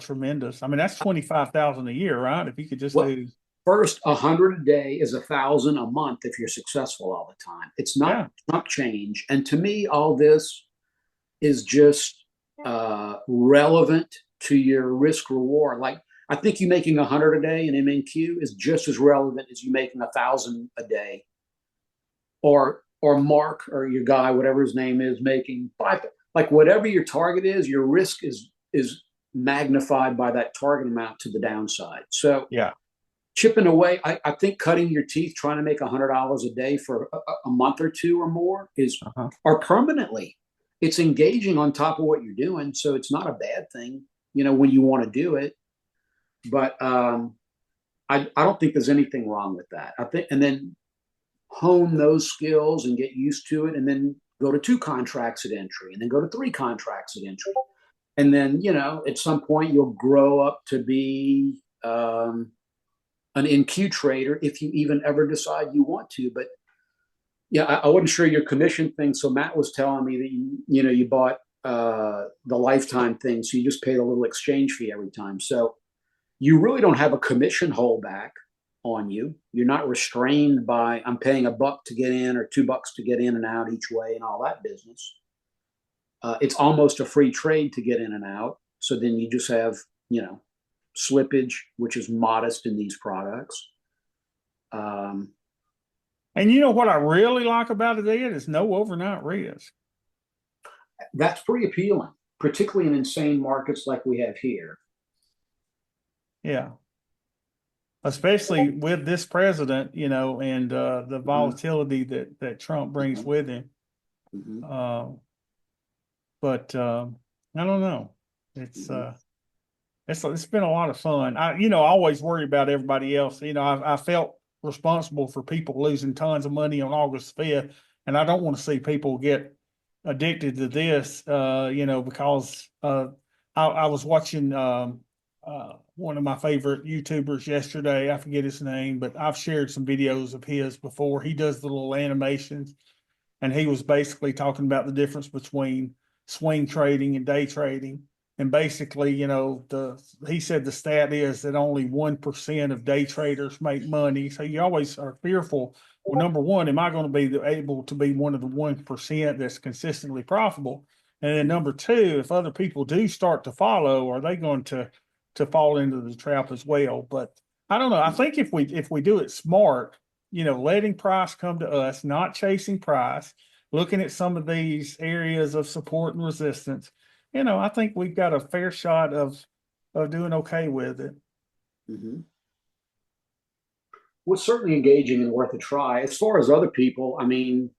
tremendous. I mean, that's 25,000 a year, right? If you could just What? do First, 100 a day is 1,000 a month if you're successful all the time. It's not chump change. And to me, all this is just relevant to your risk reward. Like, I think you making 100 a day in MNQ is just as relevant as you making 1,000 a day, or Mark or your guy, whatever his name is, making five. Like, whatever your target is, your risk is magnified by that target amount to the downside. So yeah. Chipping away, I think cutting your teeth trying to make $100 a day for a month or two or more is, or permanently, it's engaging on top of what you're doing. So it's not a bad thing, when you want to do it. But I don't think there's anything wrong with that. I think, and then hone those skills and get used to it, and then go to 2 contracts at entry, and then go to 3 contracts at entry. And then, at some point you'll grow up to be an NQ trader if you even ever decide you want to. But yeah, I wasn't sure your commission thing. So Matt was telling me that you bought the lifetime thing, so you just pay a little exchange fee every time. So you really don't have a commission holdback on you. You're not restrained by I'm paying $1 to get in or $2 to get in and out each way and all that business. It's almost a free trade to get in and out. So then you just have slippage, which is modest in these products. And what I really like about it is no overnight risk. That's pretty appealing, particularly in insane markets like we have here. Yeah. Especially with this president, and the volatility that Trump brings with him. But I don't know. It's been a lot of fun. I always worry about everybody else. I felt responsible for people losing tons of money on August 5th, and I don't want to see people get addicted to this, because I was watching one of my favorite YouTubers yesterday. I forget his name, but I've shared some videos of his before. He does the little animations, and he was basically talking about the difference between swing trading and day trading. And basically, he said the stat is that only 1% of day traders make money. So you always are fearful. Well, number one, am I going to be able to be one of the 1% that's consistently profitable? And then number two, if other people do start to follow, are they going to fall into the trap as well? But I don't know. I think if we do it smart, letting price come to us, not chasing price, looking at some of these areas of support and resistance, I think we've got a fair shot of doing okay with it. Well, certainly engaging and worth a try. As far as other people, I mean,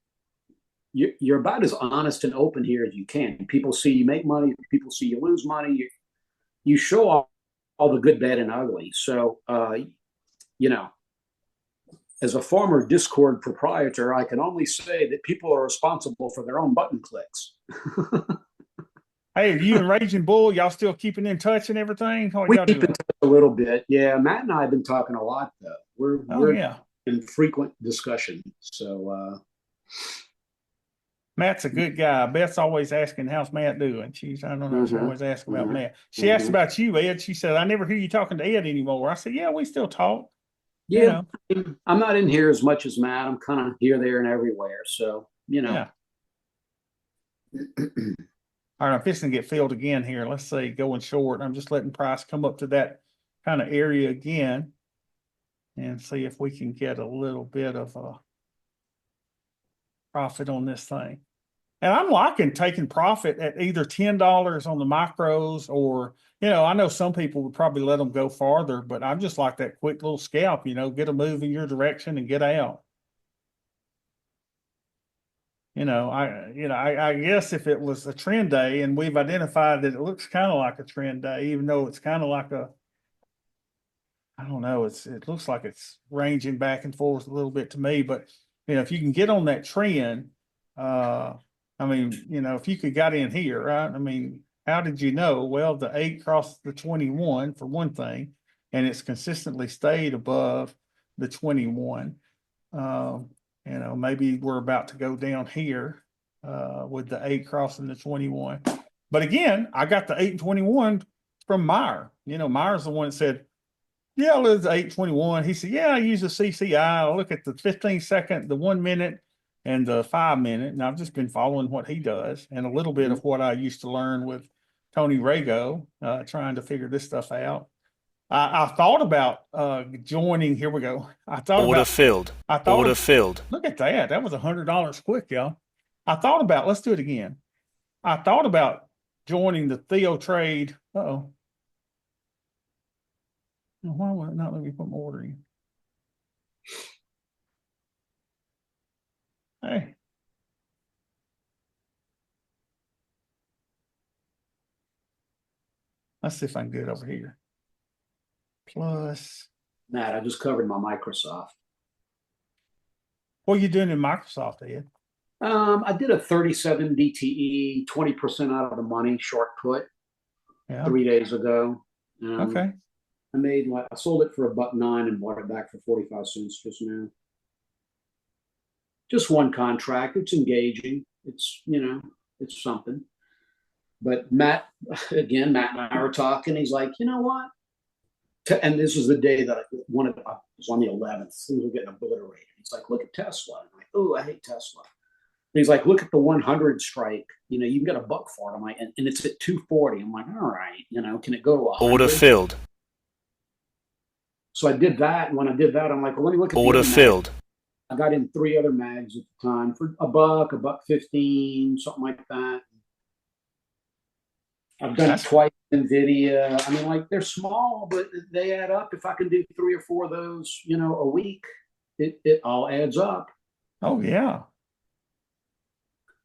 you're about as honest and open here as you can. People see you make money. People see you lose money. You show all the good, bad, and ugly. So, as a former Discord proprietor, I can only say that people are responsible for their own button clicks. Hey, you and Raging Bull, y'all still keeping in touch and everything? We keep in touch a little bit. Yeah, Matt and I have been talking a lot, though. We're in frequent discussion. So Matt's a good guy. Beth's always asking, how's Matt doing? I don't know, she always asks about Matt. She asked about you, Ed. She said, I never hear you talking to Ed anymore. I said, yeah, we still talk. You Yeah, know, I'm not in here as much as Matt. I'm kind of here, there, and everywhere. So, yeah. All right, I'm fixing to get filled again here. Let's see, going short. I'm just letting price come up to that kind of area again and see if we can get a little bit of a profit on this thing. And I'm liking taking profit at either $10 on the micros or, I know some people would probably let them go farther, but I'm just like that quick little scalp, get a move in your direction and get out. I guess if it was a trend day and we've identified that it looks kind of like a trend day, even though it's kind of like I don't know, it looks like it's ranging back and forth a little bit to me, but if you can get on that trend, if you could got in here, right? I mean, how did you know? Well, the 8 crossed the 21 for one thing, and it's consistently stayed above the 21. Maybe we're about to go down here with the 8 crossing the 21. But again, I got the 8 and 21 from Meyer. Meyer's the one that said, yeah, I lose 821. He said, yeah, I use the CCI. I look at the 15-second, the 1 minute, and the 5 minute. And I've just been following what he does and a little bit of what I used to learn with Tony Rago, trying to figure this stuff out. I thought about joining. Here we go. Order filled. Order filled. Look at that. That was $100 quick, y'all. Let's do it again. I thought about joining the Theo trade. Uh-oh. Why would it not let me put my order in? Hey. Let's see if I can get it over here. Plus. Matt, I just covered my Microsoft. What are you doing in Microsoft, Ed? I did a 37 DTE, 20% out of the money short put 3 days ago. Okay. I sold it for $1.09 and bought it back for 45 cents just now. Just one contract. It's engaging. It's something. But Matt and I were talking. He's like, you know what? And this was the day that I wanted. It was on the 11th. Things were getting obliterated. He's like, look at Tesla. I'm like, oh, I hate Tesla. And he's like, look at the 100 strike. You can get $1 for it. I'm like, and it's at 240. I'm like, all right. Can it go to 100? Order filled. So I did that. And when I did that, I'm like, well, let me look at order filled. I got in 3 other mags at the time for $1, $1.15, something like that. I've done it twice NVIDIA. I mean, they're small, but they add up. If I can do 3 or 4 of those, a week, it all adds up. Oh, yeah.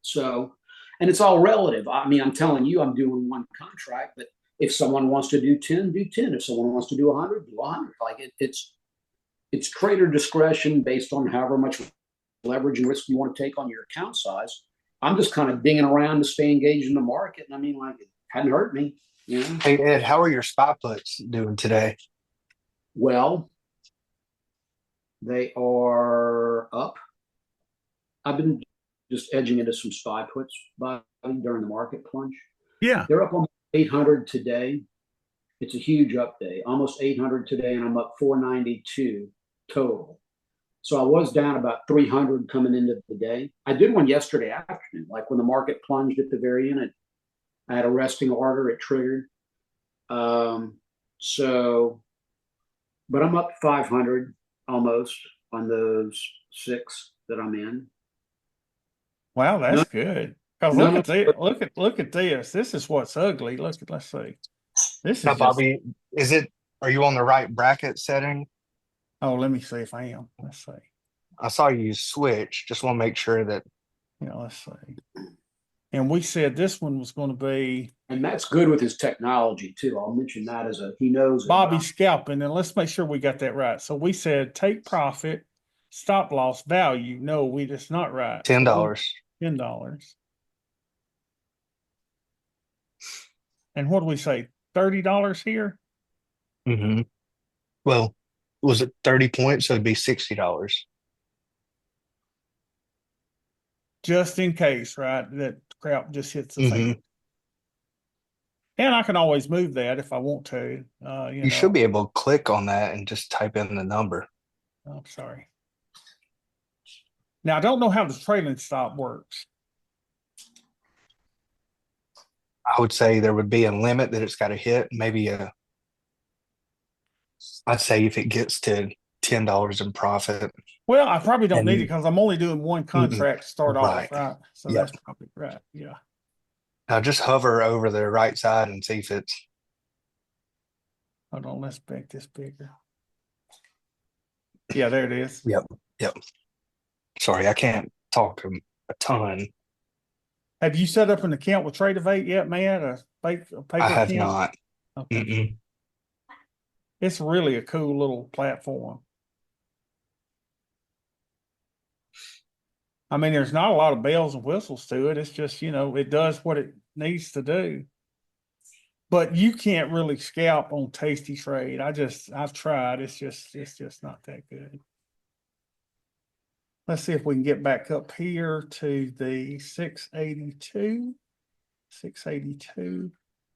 So, and it's all relative. I mean, I'm telling you, I'm doing one contract, but if someone wants to do 10, do 10. If someone wants to do 100, do 100. It's trader discretion based on however much leverage and risk you want to take on your account size. I'm just kind of dinging around to stay engaged in the market. And I mean, it hadn't hurt me. Hey, Ed, how are your spot puts doing today? Well, they are up. I've been just edging into some spy puts during the market plunge. Yeah. They're up almost 800 today. It's a huge up day, almost 800 today, and I'm up 492 total. So I was down about 300 coming into the day. I did one yesterday afternoon, like when the market plunged at the very end. I had a resting order, it triggered. But I'm up 500 almost on those 6 that I'm in. Wow, that's good. Because look at this. This is what's ugly. Let's see. This is now, Bobby, are you on the right bracket setting? Oh, let me see if I am. Let's see. I saw you switch. Just want to make sure that. Let's see. And we said this one was going to be. And that's good with his technology too. I'll mention that he knows. Bobby scalping. And let's make sure we got that right. So we said take profit, stop loss, value. No, it's not right. $10. $10. And what do we say? $30 here? Mm-hmm. Well, was it 30 points? So it'd be $60. Just in case, right? That crap just hits the fan. And I can always move that if I want to. You should be able to click on that and just type in the number. I'm sorry. Now, I don't know how the trailing stop works. I would say there would be a limit that it's got to hit. Maybe I'd say if it gets to $10 in profit. Well, I probably don't And need it because I'm only doing one contract to start off, Right. right? So Yep. that's probably right. Yeah. Now just hover over the right side and see if it's Hold on, let's make this bigger. Yeah, there it is. Yep. Sorry, I can't talk a ton. Have you set up an account with Trade-Evate yet, Matt? A paper I have account? not. Okay. Mm-mm. It's really a cool little platform. I mean, there's not a lot of bells and whistles to it. It's just, it does what it needs to do. But you can't really scalp on tastytrade. I've tried. It's just not that good. Let's see if we can get back up here to the 682,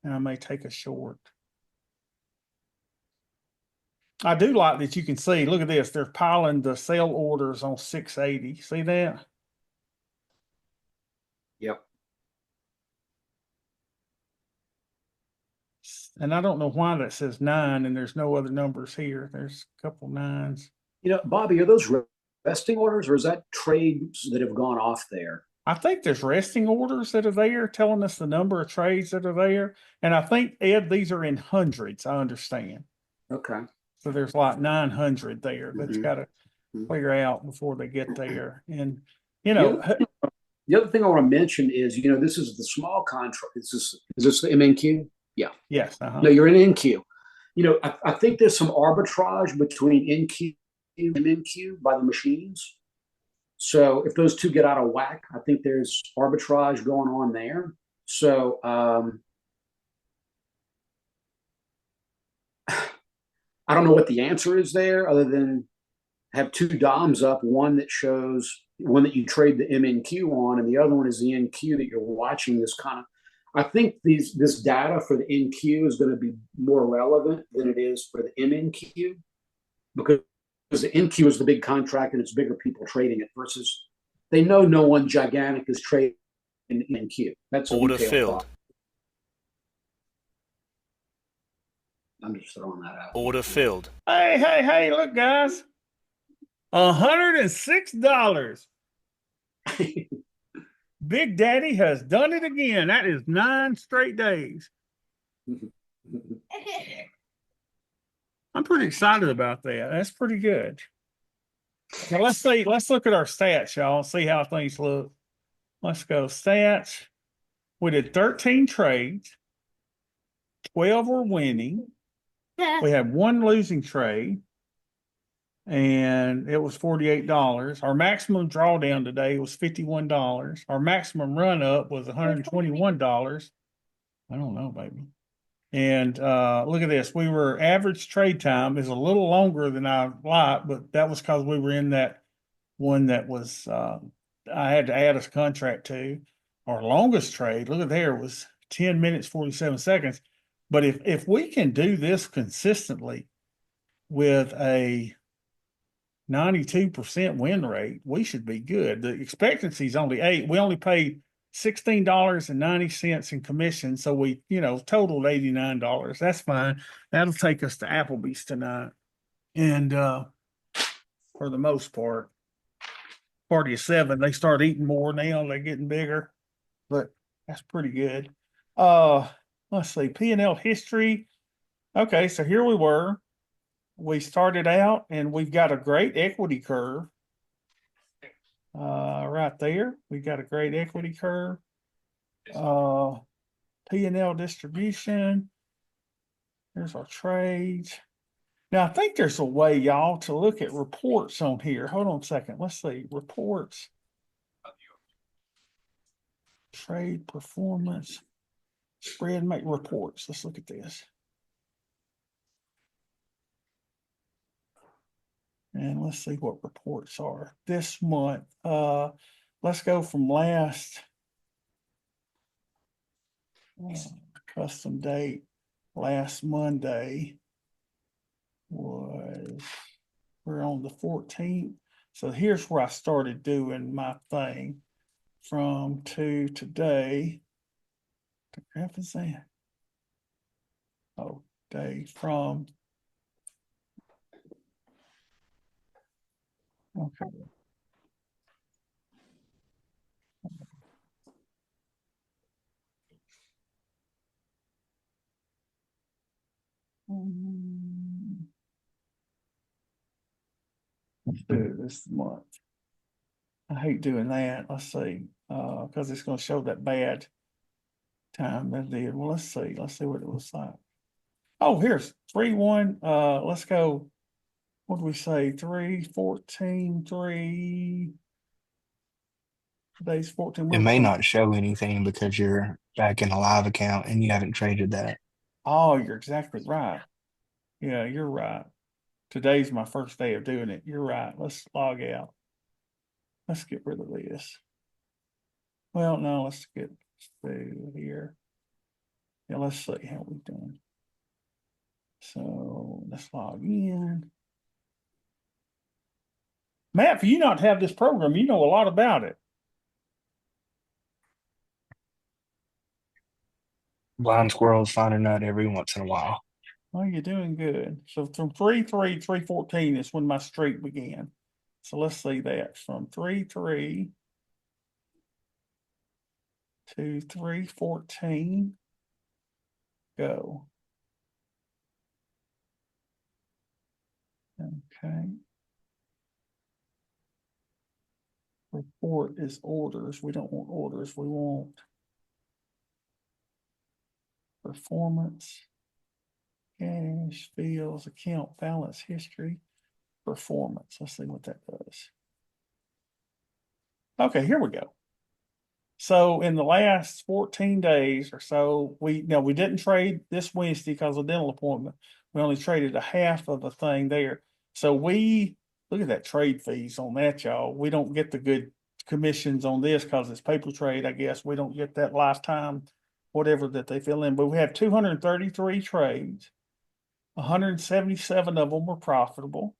and I may take a short. I do like that you can see, look at this, they're piling the sell orders on 680. See that? Yep. And I don't know why that says 9 and there's no other numbers here. There's a couple 9s. Bobby, are those resting orders or is that trades that have gone off there? I think there's resting orders that are there telling us the number of trades that are there. And I think, Ed, these are in hundreds, I understand. Okay. So there's like 900 there that's Mhm. got to figure out before they get there. And, The other thing I want to mention is, this is the small contract. Is this the MNQ? Yeah. yes. No, you're in NQ. I think there's some arbitrage between NQ and MNQ by the machines. So if those two get out of whack, I think there's arbitrage going on there. So I don't know what the answer is there other than have two DOMs up, one that you trade the MNQ on, and the other one is the NQ that you're watching this kind of. I think this data for the NQ is going to be more relevant than it is for the MNQ because the NQ is the big contract and it's bigger people trading it versus they know no one gigantic is trading in NQ. That's Order filled. I'm just throwing that out. Order filled. Hey, look, guys. $106. Big Daddy has done it again. That is 9 straight days. I'm pretty excited about that. That's pretty good. Now let's look at our stats, y'all, see how things look. Let's go. Stats. We did 13 trades. 12 were winning. We had 1 losing trade. And it was $48. Our maximum drawdown today was $51. Our maximum run up was $121. I don't know, baby. And look at this. We were average trade time is a little longer than I like, but that was because we were in that one that was I had to add a contract to. Our longest trade, look at there, was 10 minutes, 47 seconds. But if we can do this consistently with a 92% win rate, we should be good. The expectancy is only 8. We only paid $16.90 in commission. So we, totaled $89. That's fine. That'll take us to Applebee's tonight. And for the most part, party of 7, they start eating more now. They're getting bigger, but that's pretty good. Let's see, P&L history. Okay, so here we were. We started out and we've got a great equity curve. Right there, we got a great equity curve. P&L distribution. There's our trades. Now, I think there's a way, y'all, to look at reports on here. Hold on a second. Let's see. Reports. Trade performance. Spread make reports. Let's look at this. And let's see what reports are this month. Let's go from last custom date. Last Monday was We're on the 14th. So here's where I started doing my thing from to today. The graph is that? Oh, day from. Okay. Let's do it this month. I hate doing that. Let's see, because it's going to show that bad time that did. Well, let's see. Let's see what it looks like. Oh, here's 3-1. Let's go. What do we say? 3-14, 3. Today's 14. It may not show anything because you're back in a live account and you haven't traded that. Oh, you're exactly right. Yeah, you're right. Today's my first day of doing it. You're right. Let's log out. Let's get rid of this. Well, no, let's get through here. Yeah, let's see how we've done. So let's log in. Matt, for you not to have this program, you know a lot about it. Blind squirrels find a nut every once in a while. Oh, you're doing good. So from 3-3, 3-14 is when my streak began. So let's see that from 3-3 to 3-14. Go. Okay. Report is orders. We don't want orders. We want performance, cash, fields, account balance, history, performance. Let's see what that does. Okay, here we go. So in the last 14 days or so, we didn't trade this Wednesday because of dental appointment. We only traded a half of a thing there. So we look at that trade fees on that, y'all. We don't get the good commissions on this because it's paper trade, I guess. We don't get that lifetime, whatever that they fill in. But we have 233 trades. 177 of them were profitable.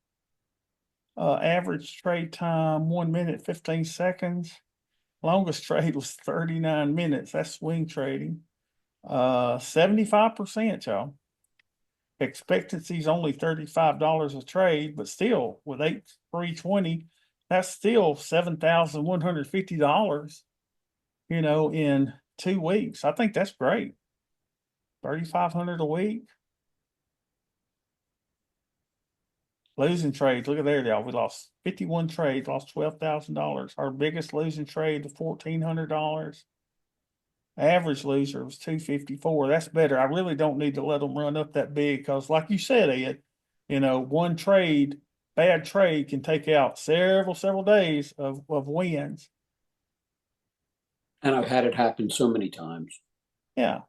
Average trade time 1 minute 15 seconds. Longest trade was 39 minutes. That's swing trading. 75%, y'all. Expectancy is only $35 a trade, but still with 8,320, that's still $7,150, in 2 weeks. I think that's great. 3,500 a week. Losing trades, look at there, y'all. We lost 51 trades, lost $12,000. Our biggest losing trade was $1,400. Average loser was 254. That's better. I really don't need to let them run up that big because, like you said, Ed, one trade, bad trade, can take out several days of wins. And I've had it happen so many times. Yeah.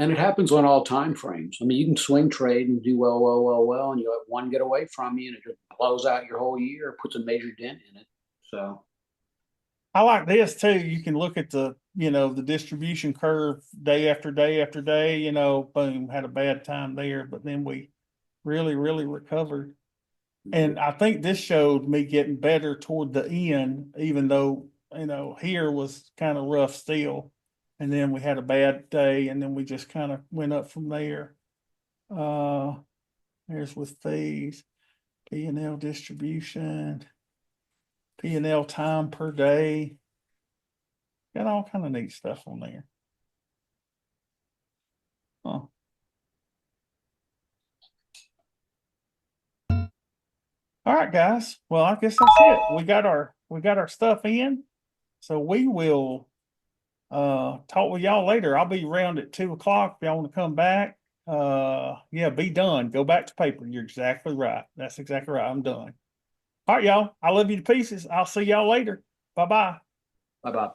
And it happens on all time frames. I mean, you can swing trade and do well, and you let one get away from you, and it just blows out your whole year, puts a major dent in it. So I like this too. You can look at the distribution curve day after day after day, boom, had a bad time there, but then we really recovered. And I think this showed me getting better toward the end, even though, here was kind of rough still. And then we had a bad day, and then we just kind of went up from there. There's with fees, P&L distribution, P&L time per day. Got all kind of neat stuff on there. Huh. All right, guys. Well, I guess that's it. We got our stuff in. So we will talk with y'all later. I'll be around at 2:00 if y'all want to come back. Yeah, be done. Go back to paper. You're exactly right. That's exactly right. I'm done. All right, y'all. I love you to pieces. I'll see y'all later. Bye-bye. bye-bye.